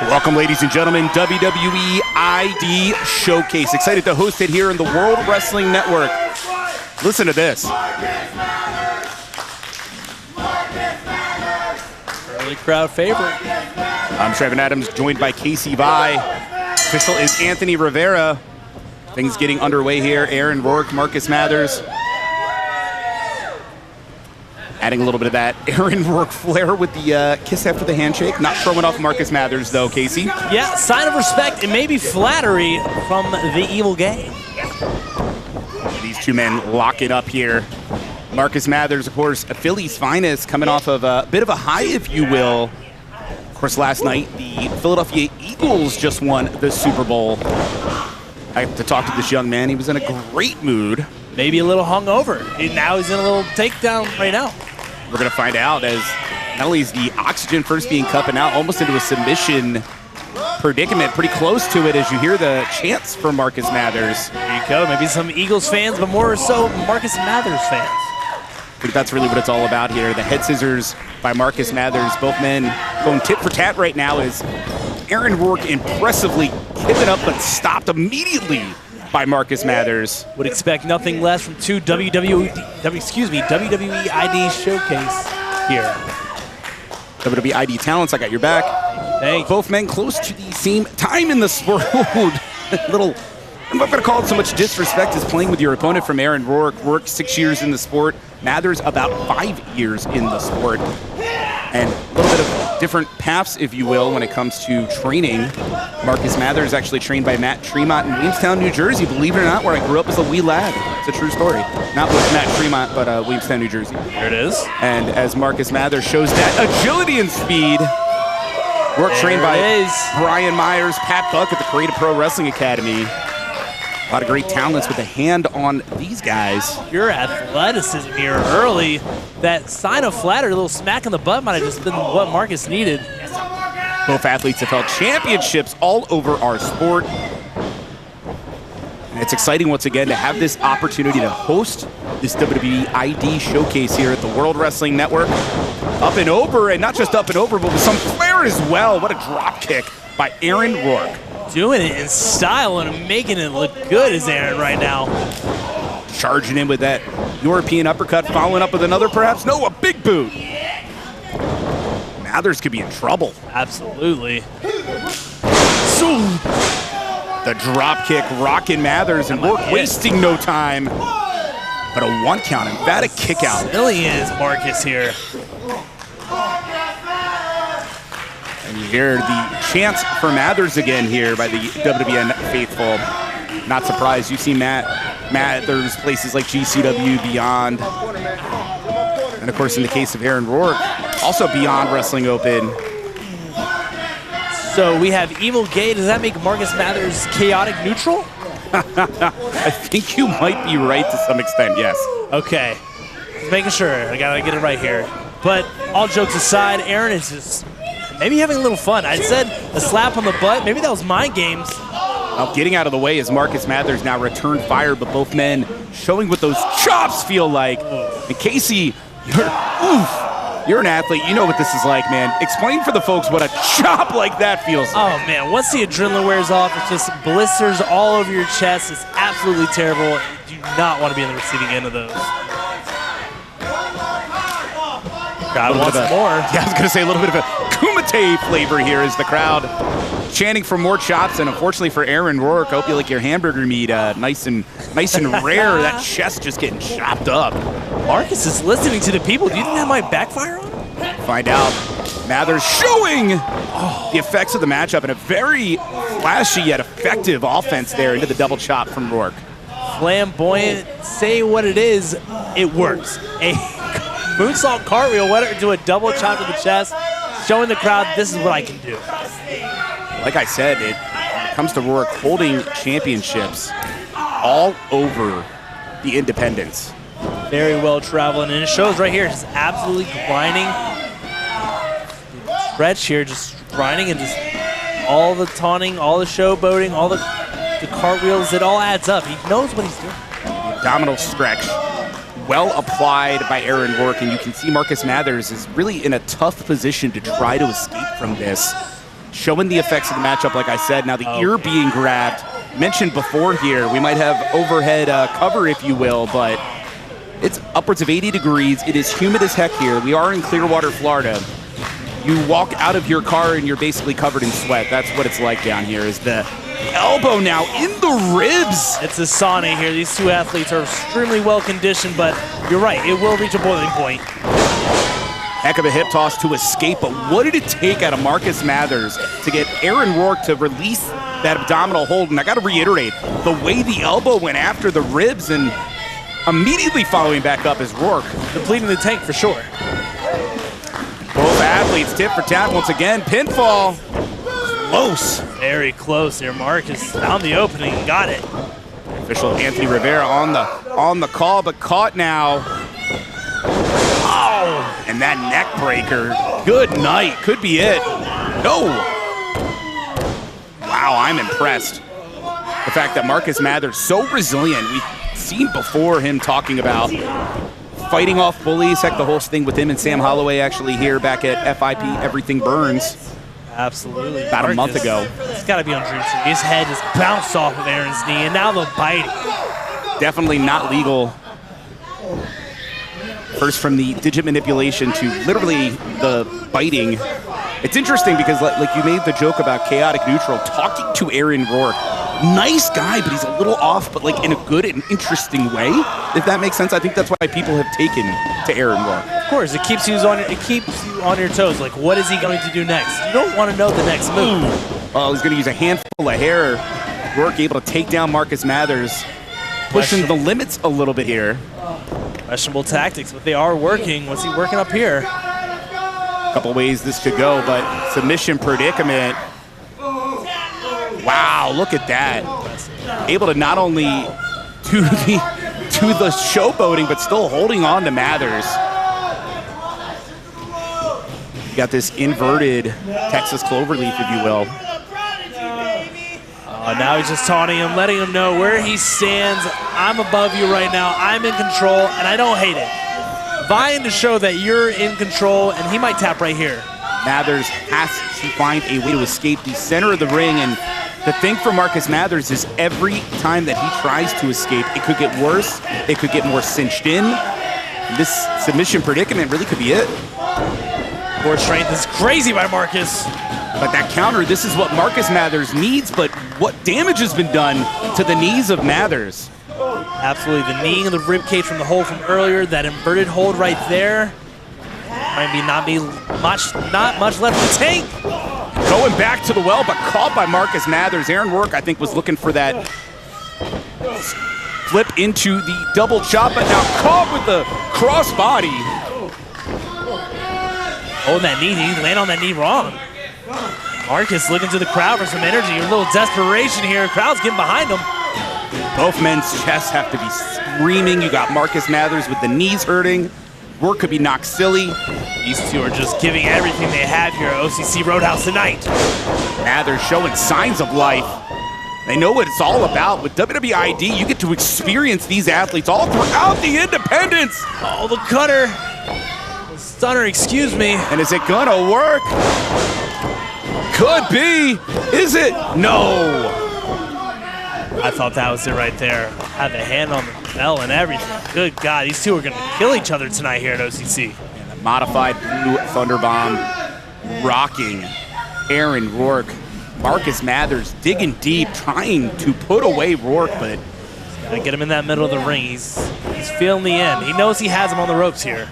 Welcome, ladies and gentlemen, WWE ID Showcase. Excited to host it here in the World Wrestling Network. Listen to this. Early crowd favorite. I'm Trevin Adams, joined by Casey Bii. Official is Anthony Rivera. Things getting underway here. Aaron Rourke, Marcus Mathers. Adding a little bit of that Aaron Rourke flair with the kiss after the handshake. Not throwing off Marcus Mathers, though, Casey. Yeah, sign of respect and maybe flattery from the Evil Gang. These two men locking up here. Marcus Mathers, of course, Philly's finest, coming off of a bit of a high, if you will. Of course, last night, the Philadelphia Eagles just won the Super Bowl. I have to talk to this young man. He was in a great mood. Maybe a little hungover. Now he's in a little takedown right now. We're going to find out, as not only is the oxygen first being cut, but now almost into a submission predicament. Pretty close to it as you hear the chants from Marcus Mathers. There you go. Maybe some Eagles fans, but more so Marcus Mathers fans. I think that's really what it's all about here. The head scissors by Marcus Mathers. Both men going tit for tat right now as Aaron Rourke impressively hit it up but stopped immediately by Marcus Mathers. Would expect nothing less from two WWE ID Showcase here. WWE ID talents, I got your back. Thanks. Both men close to the same time in the sport. Little, I'm not going to call it so much disrespect as playing with your opponent from Aaron Rourke. Rourke 6 years in the sport. Mathers about 5 years in the sport. And a little bit of different paths, if you will, when it comes to training. Marcus Mathers actually trained by Matt Tremont in Williamstown, New Jersey, believe it or not, where I grew up as a wee lad. It's a true story. Not with Matt Tremont, but Williamstown, New Jersey. There it is. And as Marcus Mathers shows that agility and speed, Rourke trained by Brian Myers, Pat Buck at the Creative Pro Wrestling Academy. A lot of great talents with a hand on these guys. Pure athleticism here early. That sign of flattery, a little smack in the butt might have just been what Marcus needed. Both athletes have held championships all over our sport. And it's exciting once again to have this opportunity to host this WWE ID showcase here at the World Wrestling Network. Up and over, and not just up and over, but with some flair as well. What a drop kick by Aaron Rourke. Doing it in style and making it look good is Aaron right now. Charging in with that European uppercut, following up with another perhaps. No, a big boot. Mathers could be in trouble. Absolutely. So, the drop kick rocking Mathers, and Rourke wasting no time. But a 1 count, emphatic kick out. Silly is Marcus here. And you hear the chants for Mathers again here by the WWN faithful. Not surprised. You've seen Mathers places like GCW, Beyond. And of course, in the case of Aaron Rourke, also Beyond Wrestling Open. So we have Evil Gay. Does that make Marcus Mathers chaotic neutral? I think you might be right to some extent, yes. Okay. Just making sure. I gotta get it right here. But all jokes aside, Aaron is just maybe having a little fun. I said a slap on the butt. Maybe that was mind games. Well, getting out of the way as Marcus Mathers now returned fire, but both men showing what those chops feel like. And Casey, you're an athlete. You know what this is like, man. Explain for the folks what a chop like that feels like. Oh, man. Once the adrenaline wears off, it's just blisters all over your chest. It's absolutely terrible. You do not want to be on the receiving end of those. God wants more. Yeah, I was going to say a little bit of a kumite flavor here as the crowd chanting for more chops, and unfortunately for Aaron Rourke, I hope you like your hamburger meat nice and rare. That chest just getting chopped up. Marcus is listening to the people. Do you think that might backfire on him? Find out. Mathers showing the effects of the matchup and a very flashy yet effective offense there into the double chop from Rourke. Flamboyant, say what it is, it works. A moonsault cartwheel, whether to a double chop to the chest, showing the crowd this is what I can do. Like I said, when it comes to Rourke holding championships all over the independents. Very well traveling, and it shows right here, just absolutely grinding. Stretch here, just grinding and just all the taunting, all the showboating, all the cartwheels, it all adds up. He knows what he's doing. The abdominal stretch, well applied by Aaron Rourke, and you can see Marcus Mathers is really in a tough position to try to escape from this. Showing the effects of the matchup, like I said. Now the ear being grabbed. Mentioned before here, we might have overhead cover, if you will, but it's upwards of 80 degrees. It is humid as heck here. We are in Clearwater, Florida. You walk out of your car and you're basically covered in sweat. That's what it's like down here, is the elbow now in the ribs. It's a sauna here. These two athletes are extremely well conditioned, but you're right, it will reach a boiling point. Heck of a hip toss to escape, but what did it take out of Marcus Mathers to get Aaron Rourke to release that abdominal hold? And I got to reiterate, the way the elbow went after the ribs and immediately following back up is Rourke. Depleting the tank for sure. Both athletes tip for tap once again. Pinfall. Close. Very close here. Marcus found the opening and got it. Official Anthony Rivera on the call, but caught now. Oh, and that neck breaker. Good night. Could be it. No. Wow, I'm impressed. The fact that Marcus Mathers so resilient. We've seen before him talking about fighting off bullies. Heck, the whole thing with him and Sam Holloway actually here back at FIP Everything Burns. Absolutely. About a month ago. It's got to be on Dream Street. His head just bounced off of Aaron's knee, and now the biting. Definitely not legal. First from the digit manipulation to literally the biting. It's interesting because like you made the joke about chaotic neutral, talking to Aaron Rourke. Nice guy, but he's a little off, but like in a good and interesting way, if that makes sense. I think that's why people have taken to Aaron Rourke. Of course, it keeps you on your toes. Like, what is he going to do next? You don't want to know the next move. Well, he's going to use a handful of hair. Rourke able to take down Marcus Mathers, pushing the limits a little bit here. Questionable tactics, but they are working. What's he working up here? A couple ways this could go, but submission predicament. Wow, look at that. Able to not only do the showboating, but still holding on to Mathers. You got this inverted Texas cloverleaf, if you will. Now he's just taunting him, letting him know where he stands. I'm above you right now. I'm in control, and I don't hate it. Vying to show that you're in control, and he might tap right here. Mathers has to find a way to escape the center of the ring, and the thing for Marcus Mathers is every time that he tries to escape, it could get worse, it could get more cinched in. This submission predicament really could be it. Core strength is crazy by Marcus. But that counter, this is what Marcus Mathers needs, but what damage has been done to the knees of Mathers? Absolutely, the knee and the ribcage from the hold from earlier, that inverted hold right there. Might not be much left to take. Going back to the well, but caught by Marcus Mathers. Aaron Rourke, I think, was looking for that flip into the double chop, but now caught with the crossbody. Oh, that knee, he landed on that knee wrong. Marcus looking to the crowd for some energy, a little desperation here. Crowd's getting behind him. Both men's chests have to be screaming. You got Marcus Mathers with the knees hurting. Rourke could be knocked silly. These two are just giving everything they have here at OCC Road House tonight. Mathers showing signs of life. They know what it's all about. With WWID, you get to experience these athletes all throughout the independence. Oh, the cutter. The stunner, excuse me. And is it gonna work? Could be. Is it? No. I thought that was it right there. Had the hand on the bell and everything. Good God, these two are going to kill each other tonight here at OCC. And the modified blue Thunderbomb rocking Aaron Rourke. Marcus Mathers digging deep, trying to put away Rourke, but gotta get him in that middle of the ring. He's feeling the end. He knows he has him on the ropes here.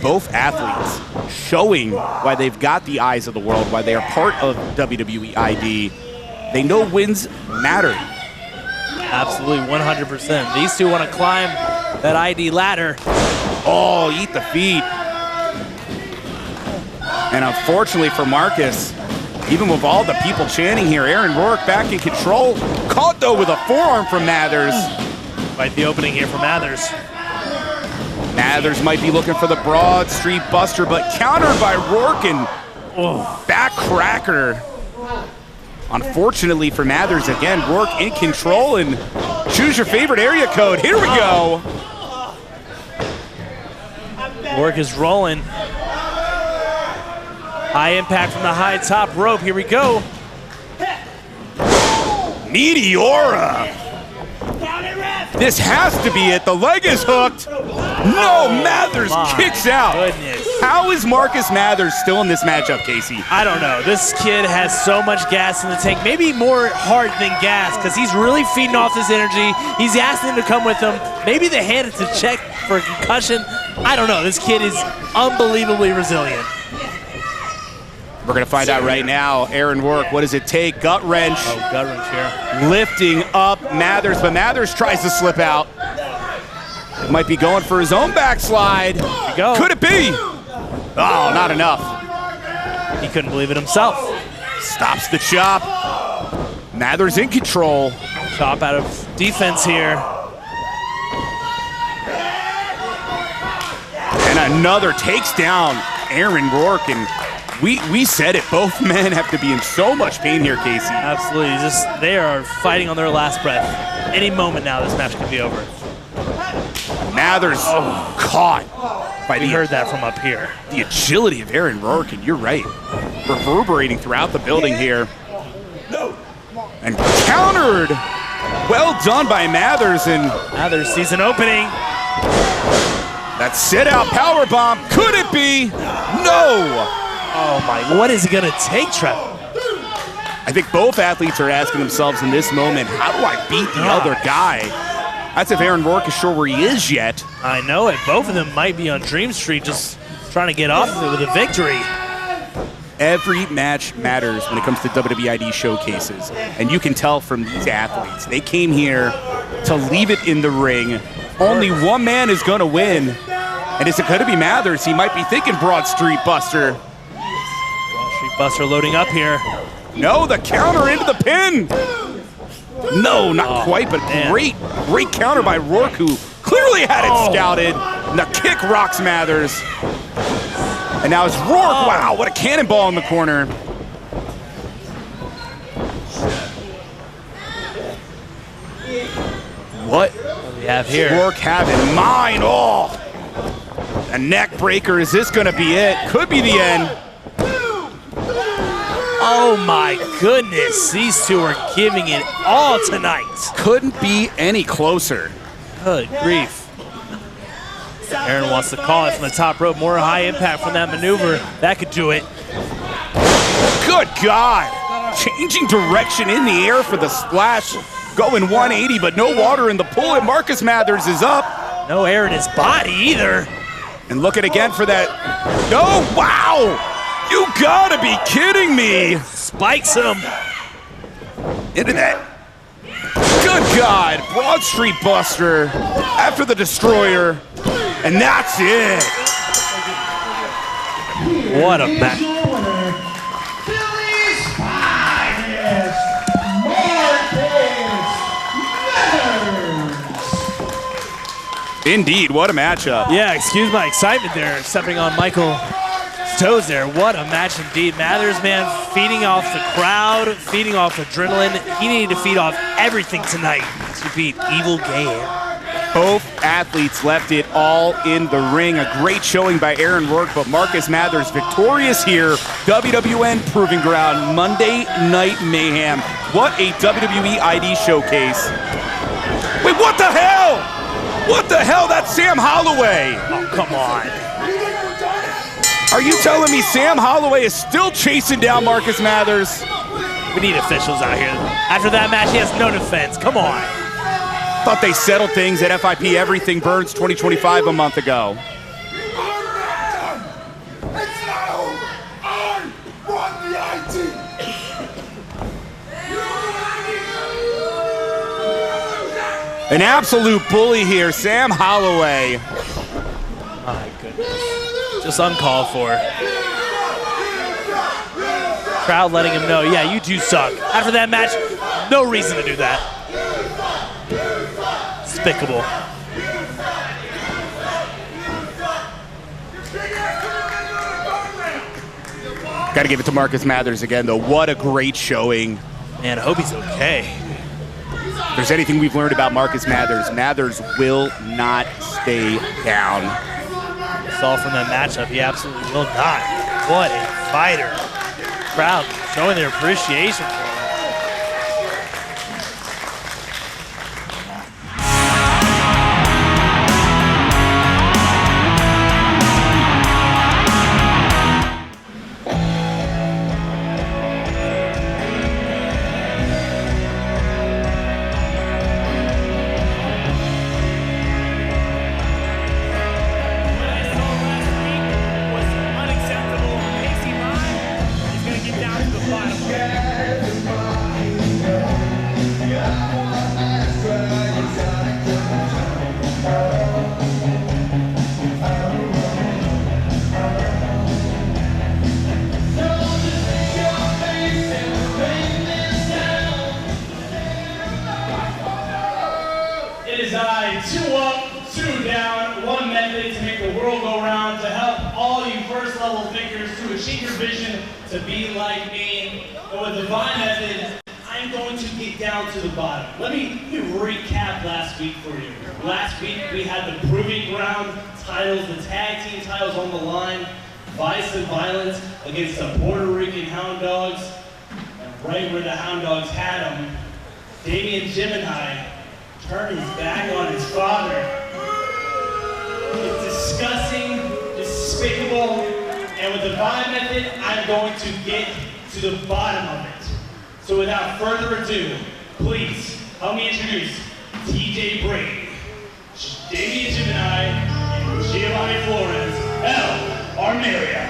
both athletes showing why they've got the eyes of the world, why they are part of WWE ID. They know wins matter. Absolutely, 100%. These two want to climb that ID ladder. Oh, eat the feet. And unfortunately for Marcus, even with all the people chanting here, Aaron Rourke back in control. Caught though with a forearm from Mathers. Quite the opening here for Mathers. Mathers might be looking for the Broad Street Buster, but countered by Rourke and back cracker. Unfortunately for Mathers, again, Rourke in control, and choose your favorite area code. Here we go. Rourke is rolling. High impact from the high top rope. Here we go. Meteora. This has to be it. The leg is hooked. No, Mathers kicks out. Goodness. How is Marcus Mathers still in this matchup, Casey? I don't know. This kid has so much gas in the tank. Maybe more heart than gas, because he's really feeding off this energy. He's asking him to come with him. Maybe they handed to check for a concussion. I don't know. This kid is unbelievably resilient. We're going to find out right now. Aaron Rourke, what does it take? Gut wrench. Oh, gut wrench here. Lifting up Mathers, but Mathers tries to slip out. Might be going for his own backslide. Here we go. Could it be? Oh, not enough. He couldn't believe it himself. Stops the chop. Mathers in control. Chop out of defense here. And another takes down Aaron Rourke. And we said it. Both men have to be in so much pain here, Casey. Absolutely. They are fighting on their last breath. Any moment now, this match could be over. Mathers caught by we heard that from up here. The agility of Aaron Rourke, and you're right. reverberating throughout the building here. And countered. Well done by Mathers, and Mathers sees an opening. that sit-out powerbomb. Could it be? No. Oh my, what is it gonna take, Trevin? I think both athletes are asking themselves in this moment, how do I beat the other guy? That's if Aaron Rourke is sure where he is yet. I know it. Both of them might be on Dream Street just trying to get off of it with a victory. Every match matters when it comes to WWID showcases. And you can tell from these athletes, they came here to leave it in the ring. Only one man is going to win. And is it going to be Mathers? He might be thinking Broad Street Buster. Broad Street Buster loading up here. No, the counter into the pin. No, not quite, but great counter by Rourke, who clearly had it scouted. And the kick rocks Mathers. And now it's Rourke. Wow, what a cannonball in the corner. What do we have here? Rourke have in mind? Oh, a neck breaker. Is this going to be it? Could be the end. Oh my goodness, these two are giving it all tonight. Couldn't be any closer. Good grief. Aaron wants to call it from the top rope. More high impact from that maneuver. That could do it. Good God. Changing direction in the air for the splash. Going 180, but no water in the pool, and Marcus Mathers is up. No air in his body either. And looking again for that. No, wow. You gotta be kidding me. Spikes him. Into that. Good God. Broad Street Buster after the destroyer. And that's it. What a match. Indeed, what a matchup. Yeah, excuse my excitement there, stepping on Michael's toes there. What a match indeed. Mathers, man, feeding off the crowd, feeding off adrenaline. He needed to feed off everything tonight to beat Evil Gay. Both athletes left it all in the ring. A great showing by Aaron Rourke, but Marcus Mathers victorious here. WWN Proving Ground, Monday Night Mayhem. What a WWE ID showcase. Wait, what the hell? What the hell? That's Sam Holloway. Oh, come on. Are you telling me Sam Holloway is still chasing down Marcus Mathers? We need officials out here. After that match, he has no defense. Come on. Thought they settled things at FIP Everything Burns 2025 a month ago. An absolute bully here, Sam Holloway. My goodness. Just uncalled for. Crowd letting him know, yeah, you do suck. After that match, no reason to do that. Despicable. Got to give it to Marcus Mathers again, though. What a great showing. Man, I hope he's okay. If there's anything we've learned about Marcus Mathers, Mathers will not stay down. Saw from that matchup, he absolutely will not. What a fighter. Crowd showing their appreciation for him. To be like me, but with divine method, I'm going to get down to the bottom. Let me recap last week for you. Last week we had the Proving Ground titles, the tag team titles on the line. vice and violence against the Puerto Rican Hound Dogs. And right where the Hound Dogs had him, Damian Gemini turned his back on his father. It's disgusting, despicable, and with the vibe method, I'm going to get to the bottom of it. So without further ado, please help me introduce TJ Brady, Damian Gemini, and Giovanni Flores, El Armeria.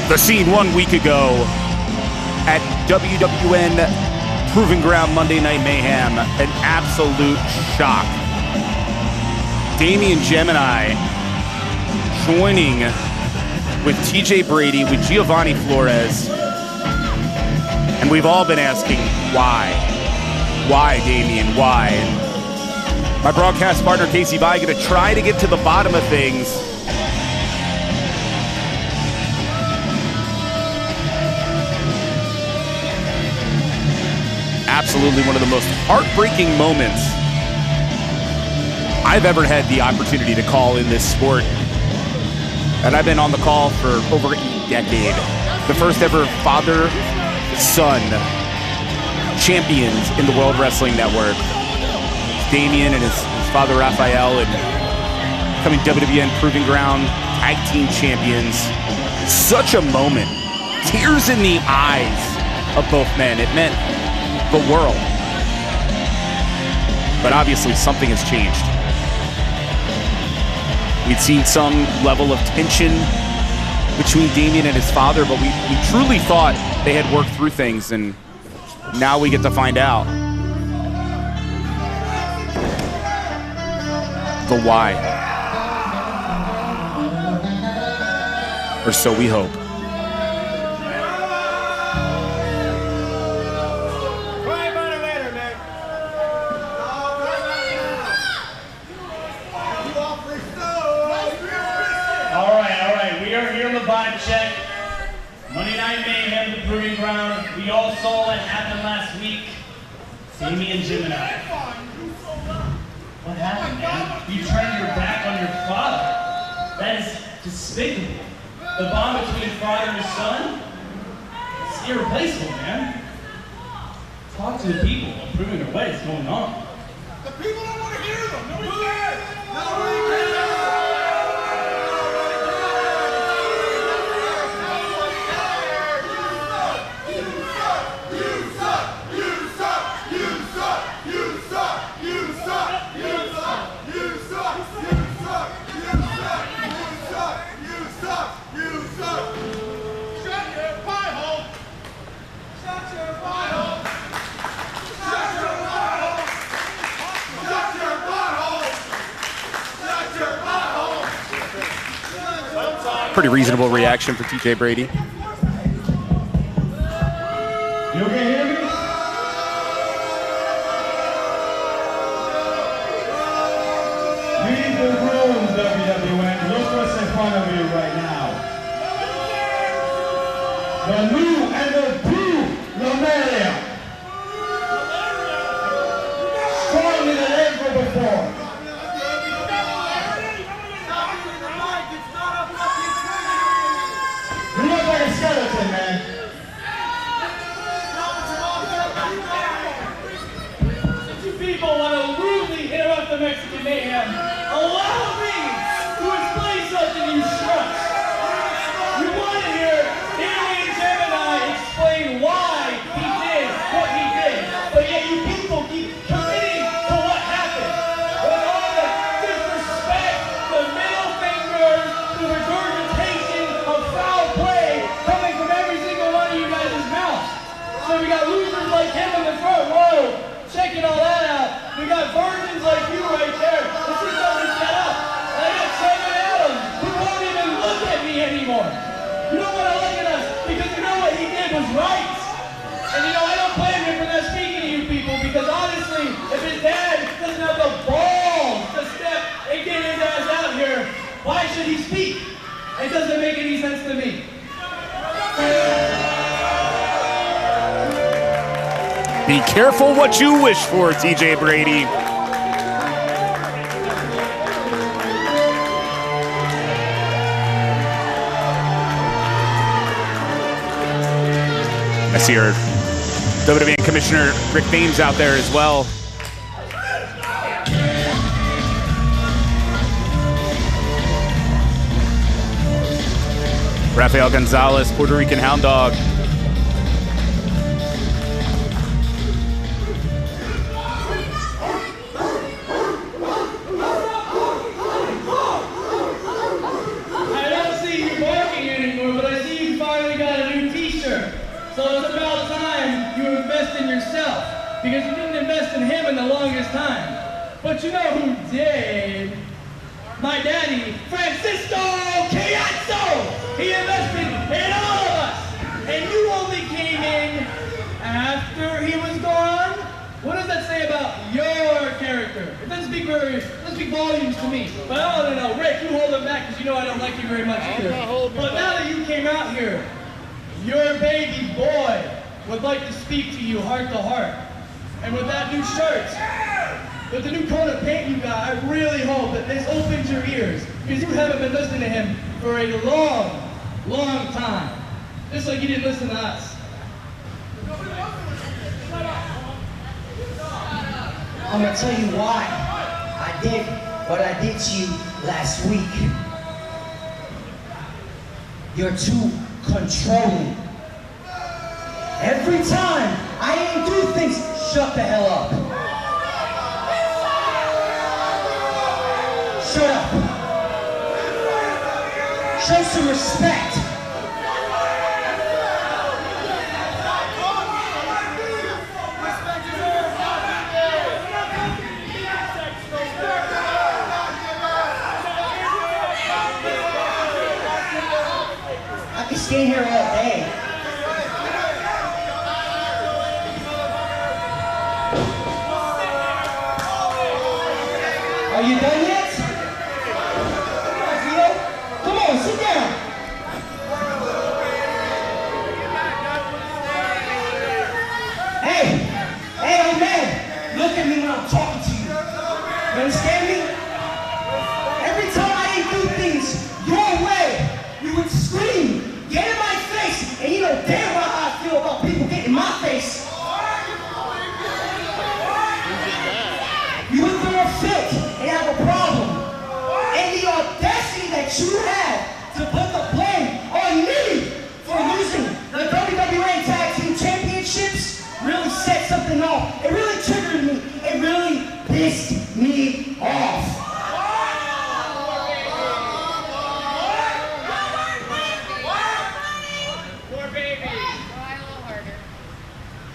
The scene 1 week ago at WWN Proving Ground Monday Night Mayhem, an absolute shock. Damian Gemini joining with TJ Brady, with Giovanni Flores, and we've all been asking why? Why, Damian, why? And my broadcast partner, Casey Bii, gonna try to get to the bottom of things. Absolutely one of the most heartbreaking moments I've ever had the opportunity to call in this sport. And I've been on the call for over a decade. The first ever father-son champions in the World Wrestling Network. Damian and his father Rafael, and becoming WWN Proving Ground Tag Team Champions. Such a moment. Tears in the eyes of both men. It meant the world. But obviously something has changed. We'd seen some level of tension between Damian and his father, but we truly thought they had worked through things, and now we get to find out the why. Or so we hope. Vibe check. Monday Night Mayhem, the Proving Ground. We all saw what happened last week. Damian Gemini. What happened, man? You turned your back on your father. That is despicable. The bond between father and son, it's irreplaceable, man. Talk to the people and proving their what is going on. The people don't want to hear them. Nobody cares. Nobody cares. Pretty reasonable reaction for TJ Brady. You okay, hear me? Read the room, WWN. Look what's in front of you right now. The new and the blue Lamaria. Stronger than ever before. You look like a skeleton, man. Since you people want to rudely interrupt the Mexican Mayhem, allow me to explain something to you schmucks. You want to hear Damian Gemini explain why he did what he did, but yet you people keep committing to what happened. With all the disrespect, the middle fingers, the regurgitation of foul play coming from every single one of you guys' mouths. So we got losers like him in the front row, checking all that out. We got virgins like you right there. This is something set up. I got Trevin Adams, who won't even look at me anymore. You don't want to look at us because you know what he did was right. And you know, I don't blame him for not speaking to you people, because honestly, if his dad doesn't have the balls to step and get his ass out here, why should he speak? It doesn't make any sense to me. Be careful what you wish for, TJ Brady. I see our WWN Commissioner Rick Baines out there as well. Rafael Gonzalez, Puerto Rican Hound Dog. I don't see you barking anymore, but I see you finally got a new t-shirt. So it's about time you invest in yourself, because you didn't invest in him in the longest time. But you know who did? My daddy, Francisco Caiazzo! He invested in all of us! And you only came in after he was gone? What does that say about your character? It doesn't speak volumes to me. But I want to know, Rick, you hold him back because you know I don't like you very much either. But now that you came out here, your baby boy would like to speak to you heart to heart. And with that new shirt, with the new coat of paint you got, I really hope that this opens your ears, because you haven't been listening to him for a long, long time. Just like you didn't listen to us. I'm gonna tell you why I did what I did to you last week. You're too controlling. Every time I ain't do things, shut the hell up. Shut up. Show some respect. I can stay here all day. Are you done yet? Come on, sit down. Hey, old man, look at me when I'm talking to you. You understand me? Every time I didn't do things your way, you would scream, get in my face, and you know damn well how I feel about people getting in my face. You would throw a fit and have a problem. And the audacity that you had to put the blame on me for losing the WWN Tag Team Championships really set something off. It really triggered me. It really pissed me off.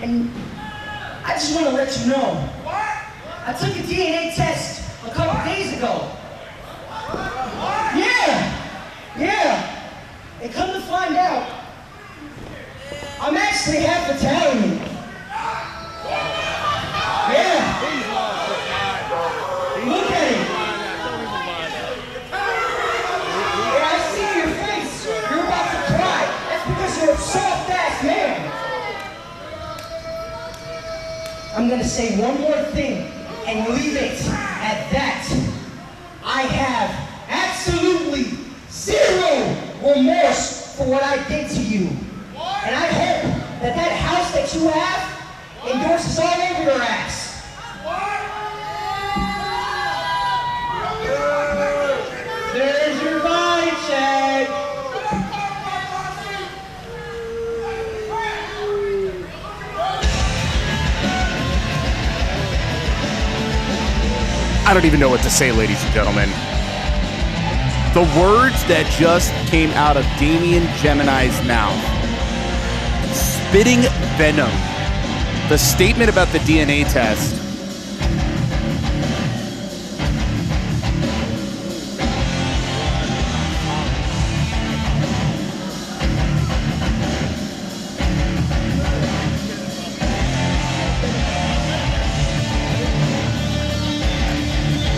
And I just want to let you know, I took a DNA test a couple days ago. Yeah. And come to find out, I'm actually half Italian. Yeah. Look at it. Yeah, I see your face. You're about to cry. That's because you're a soft-ass man. I'm gonna say one more thing and leave it at that. I have absolutely zero remorse for what I did to you. And I hope that that house that you have endorses all over your ass. There's your body check. I don't even know what to say, ladies and gentlemen. The words that just came out of Damian Gemini's mouth. Spitting venom. The statement about the DNA test.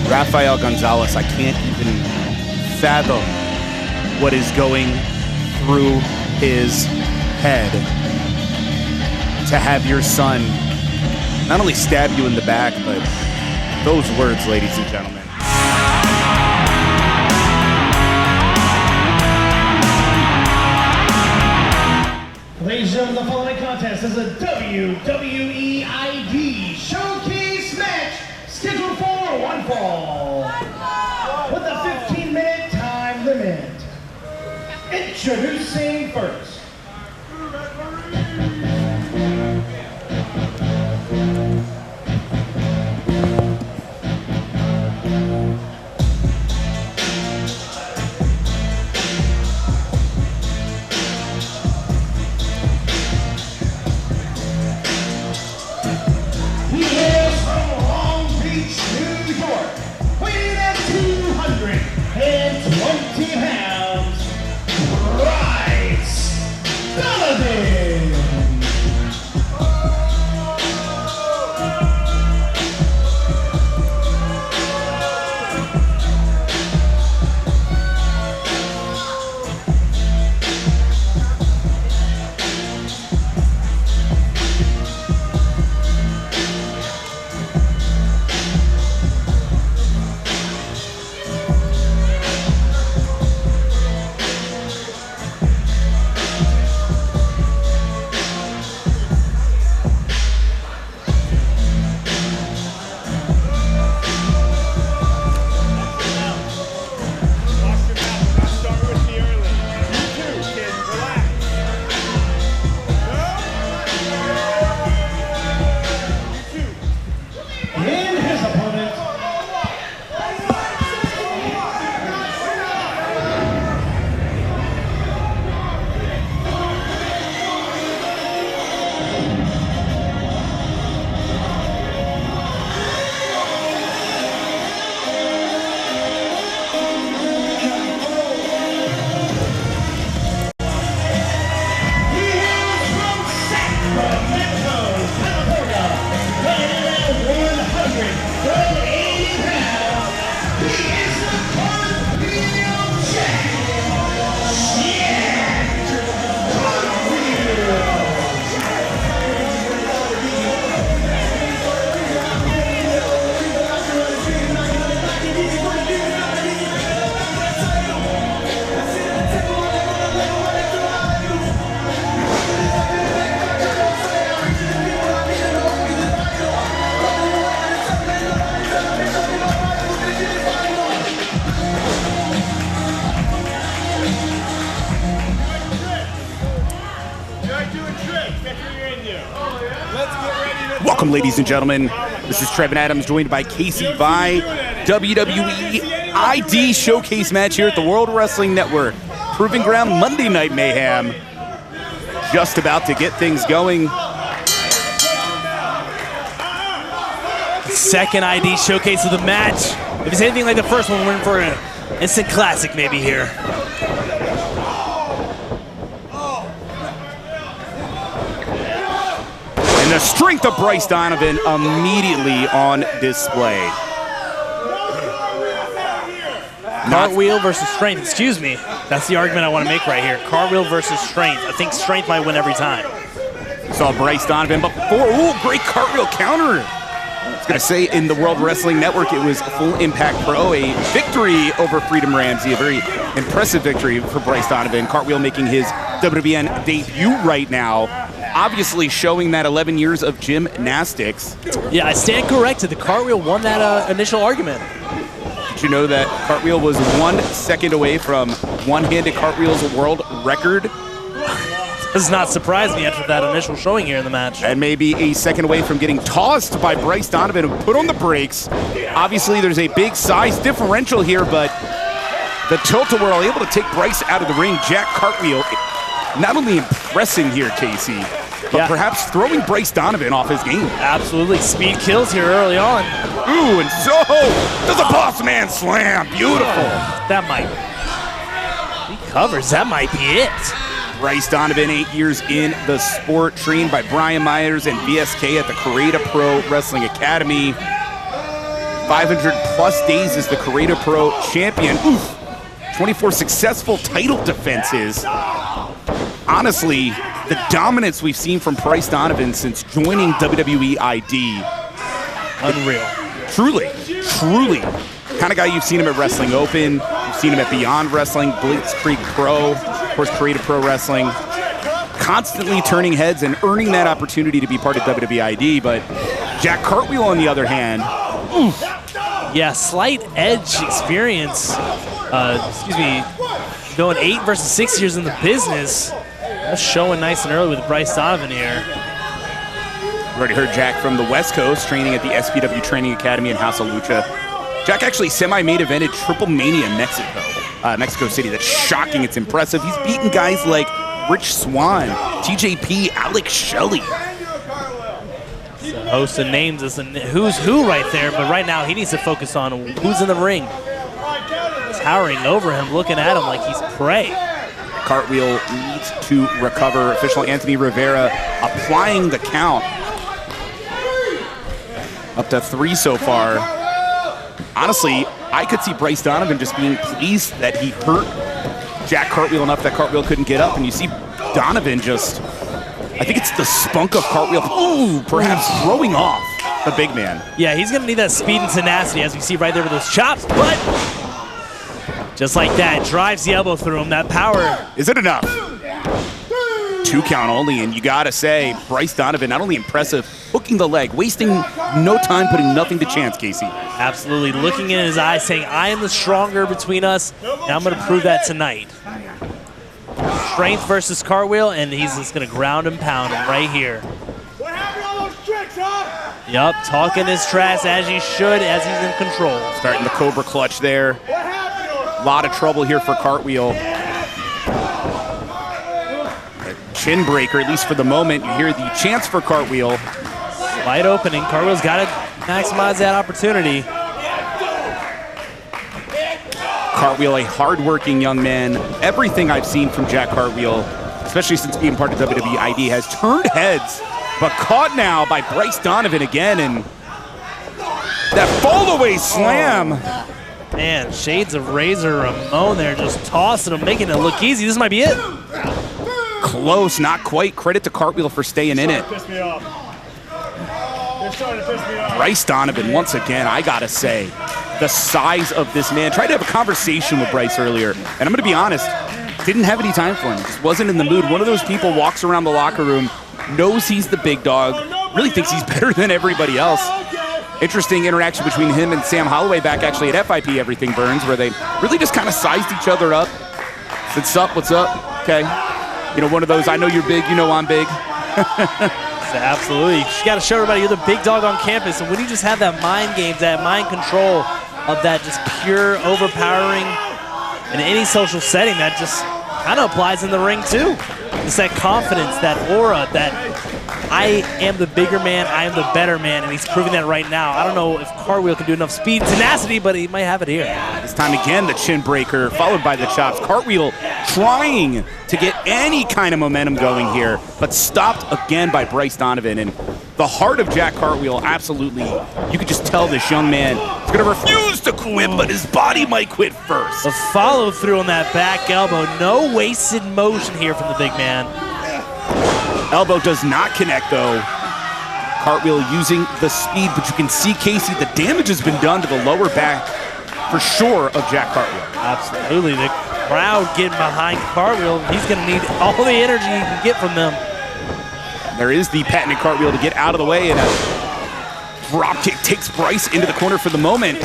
Rafael Gonzalez, I can't even fathom what is going through his head to have your son not only stab you in the back, but those words, ladies and gentlemen. Ladies and gentlemen, the following contest is a WWE ID Showcase match scheduled for one fall with a 15-minute time limit. Introducing first. Welcome, ladies and gentlemen. This is Trevin Adams, joined by Casey Bii. WWE ID Showcase match here at the World Wrestling Network. Proving Ground Monday Night Mayhem. Just about to get things going. Second ID Showcase of the match. If it's anything like the first one, we're in for an instant classic maybe here. And the strength of Bryce Donovan immediately on display. Cartwheel versus strength, excuse me. That's the argument I want to make right here. Cartwheel versus strength. I think strength might win every time. Saw Bryce Donovan, but before, great cartwheel counter. I was going to say, in the World Wrestling Network, it was Full Impact Pro, a victory over Freedom Ramsey, a very impressive victory for Bryce Donovan. Cartwheel making his WWN debut right now. Obviously showing that 11 years of gymnastics. Yeah, I stand corrected. The Cartwheel won that initial argument. Did you know that Cartwheel was 1 second away from one-handed Cartwheel's world record? Does not surprise me after that initial showing here in the match. And maybe a second away from getting tossed by Bryce Donovan, who put on the brakes. Obviously, there's a big size differential here, but the tilt-a-whirl able to take Bryce out of the ring. Jack Cartwheel not only impressing here, Casey, but perhaps throwing Bryce Donovan off his game. Absolutely. Speed kills here early on. Ooh, and so does a boss man slam. Beautiful. That might. He covers. That might be it. Bryce Donovan, 8 years in the sport, trained by Brian Myers and VSK at the Creator Pro Wrestling Academy. 500 plus days as the Creator Pro champion. Oof. 24 successful title defenses. Honestly, the dominance we've seen from Bryce Donovan since joining WWE ID. Unreal. Truly, truly. Kind of guy you've seen him at Wrestling Open, you've seen him at Beyond Wrestling, Blitzkrieg Pro, of course Creative Pro Wrestling. Constantly turning heads and earning that opportunity to be part of WWE ID, but Jack Cartwheel on the other hand, oof. Yeah, slight edge experience. Going 8 versus 6 years in the business. That's showing nice and early with Bryce Donovan here. We already heard Jack from the West Coast, training at the SPW Training Academy in House of Lucha. Jack actually semi-main evented Triple Mania Mexico City. That's shocking, it's impressive. He's beaten guys like Rich Swann, TJP, Alex Shelley. A host of names is who's who right there, but right now he needs to focus on who's in the ring. Towering over him, looking at him like he's prey. Cartwheel needs to recover. Official Anthony Rivera applying the count. Up to 3 so far. Honestly, I could see Bryce Donovan just being pleased that he hurt Jack Cartwheel enough that Cartwheel couldn't get up, and you see Donovan just, I think it's the spunk of Cartwheel, ooh, perhaps throwing off the big man. Yeah, he's gonna need that speed and tenacity, as we see right there with those chops, but just like that, drives the elbow through him, that power. Is it enough? 2 count only, and you gotta say, Bryce Donovan, not only impressive, hooking the leg, wasting no time, putting nothing to chance, Casey. Absolutely, looking in his eyes, saying, I am the stronger between us, and I'm gonna prove that tonight. Strength versus Cartwheel, and he's just gonna ground and pound him right here. What happened to all those tricks, huh? Yup, talking his trash as he should, as he's in control. Starting the Cobra Clutch there. What happened to him? A lot of trouble here for Cartwheel. Chin breaker, at least for the moment. You hear the chance for Cartwheel. Wide opening. Cartwheel's got to maximize that opportunity. Cartwheel, a hard-working young man. Everything I've seen from Jack Cartwheel, especially since being part of WWE ID, has turned heads, but caught now by Bryce Donovan again, and that fall-away slam. Man, shades of Razor Ramon there, just tossing him, making it look easy. This might be it. Close, not quite. Credit to Cartwheel for staying in it. Piss me off. They're starting to piss me off. Bryce Donovan, once again, I gotta say, the size of this man. Tried to have a conversation with Bryce earlier, and I'm gonna be honest, didn't have any time for him. Just wasn't in the mood. One of those people walks around the locker room, knows he's the big dog, really thinks he's better than everybody else. Interesting interaction between him and Sam Holloway back actually at FIP Everything Burns, where they really just kind of sized each other up. Said, sup, what's up? Okay. You know, one of those, I know you're big, you know I'm big. Absolutely. You got to show everybody you're the big dog on campus. And when you just have that mind games, that mind control of that just pure overpowering in any social setting, that just kind of applies in the ring too. It's that confidence, that aura, that I am the bigger man, I am the better man, and he's proving that right now. I don't know if Cartwheel can do enough speed and tenacity, but he might have it here. This time again, the chin breaker, followed by the chops. Cartwheel trying to get any kind of momentum going here, but stopped again by Bryce Donovan. And the heart of Jack Cartwheel, absolutely, you could just tell this young man is going to refuse to quit, but his body might quit first. The follow through on that back elbow, no wasted motion here from the big man. Elbow does not connect, though. Cartwheel using the speed, but you can see, Casey, the damage has been done to the lower back, for sure, of Jack Cartwheel. Absolutely. The crowd getting behind Cartwheel. He's going to need all the energy he can get from them. There is the patented Cartwheel to get out of the way, and a drop kick takes Bryce into the corner for the moment.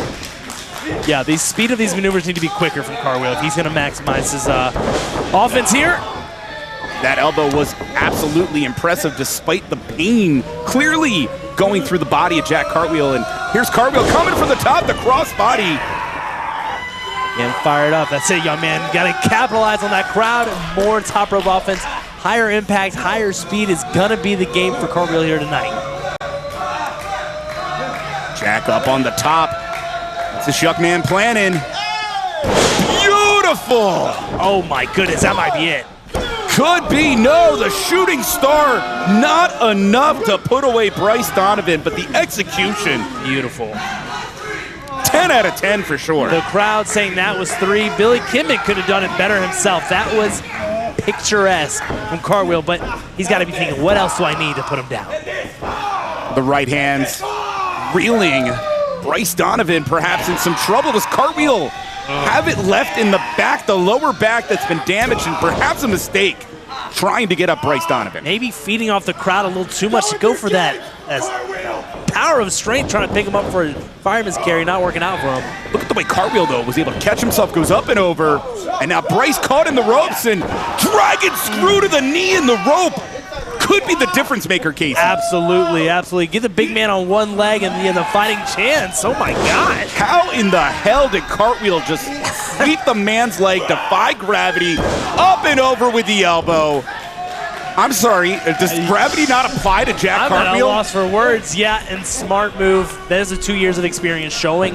Yeah, the speed of these maneuvers need to be quicker from Cartwheel if he's going to maximize his offense here. That elbow was absolutely impressive despite the pain clearly going through the body of Jack Cartwheel. And here's Cartwheel coming from the top, the crossbody. Getting fired up. That's it, young man. Got to capitalize on that crowd. More top rope offense. Higher impact, higher speed is going to be the game for Cartwheel here tonight. Jack up on the top. What's this young man planning? Beautiful! Oh my goodness, that might be it. Could be, no, the shooting star, not enough to put away Bryce Donovan, but the execution. Beautiful. 10 out of 10 for sure. The crowd saying that was 3. Billy Kimmick could have done it better himself. That was picturesque from Cartwheel, but he's got to be thinking, what else do I need to put him down? The right hands reeling. Bryce Donovan perhaps in some trouble. Does Cartwheel have it left in the back, the lower back that's been damaged, and perhaps a mistake trying to get up Bryce Donovan? Maybe feeding off the crowd a little too much to go for that as power of strength, trying to pick him up for a fireman's carry, not working out for him. Look at the way Cartwheel, though, was able to catch himself, goes up and over, and now Bryce caught in the ropes and dragon screw to the knee in the rope. Could be the difference maker, Casey. Absolutely, absolutely. Get the big man on one leg and he has a fighting chance. Oh my God. How in the hell did Cartwheel just sweep the man's leg, defy gravity, up and over with the elbow? I'm sorry, does gravity not apply to Jack Cartwheel? I'm at a loss for words. Yeah, and smart move. That is the 2 years of experience showing,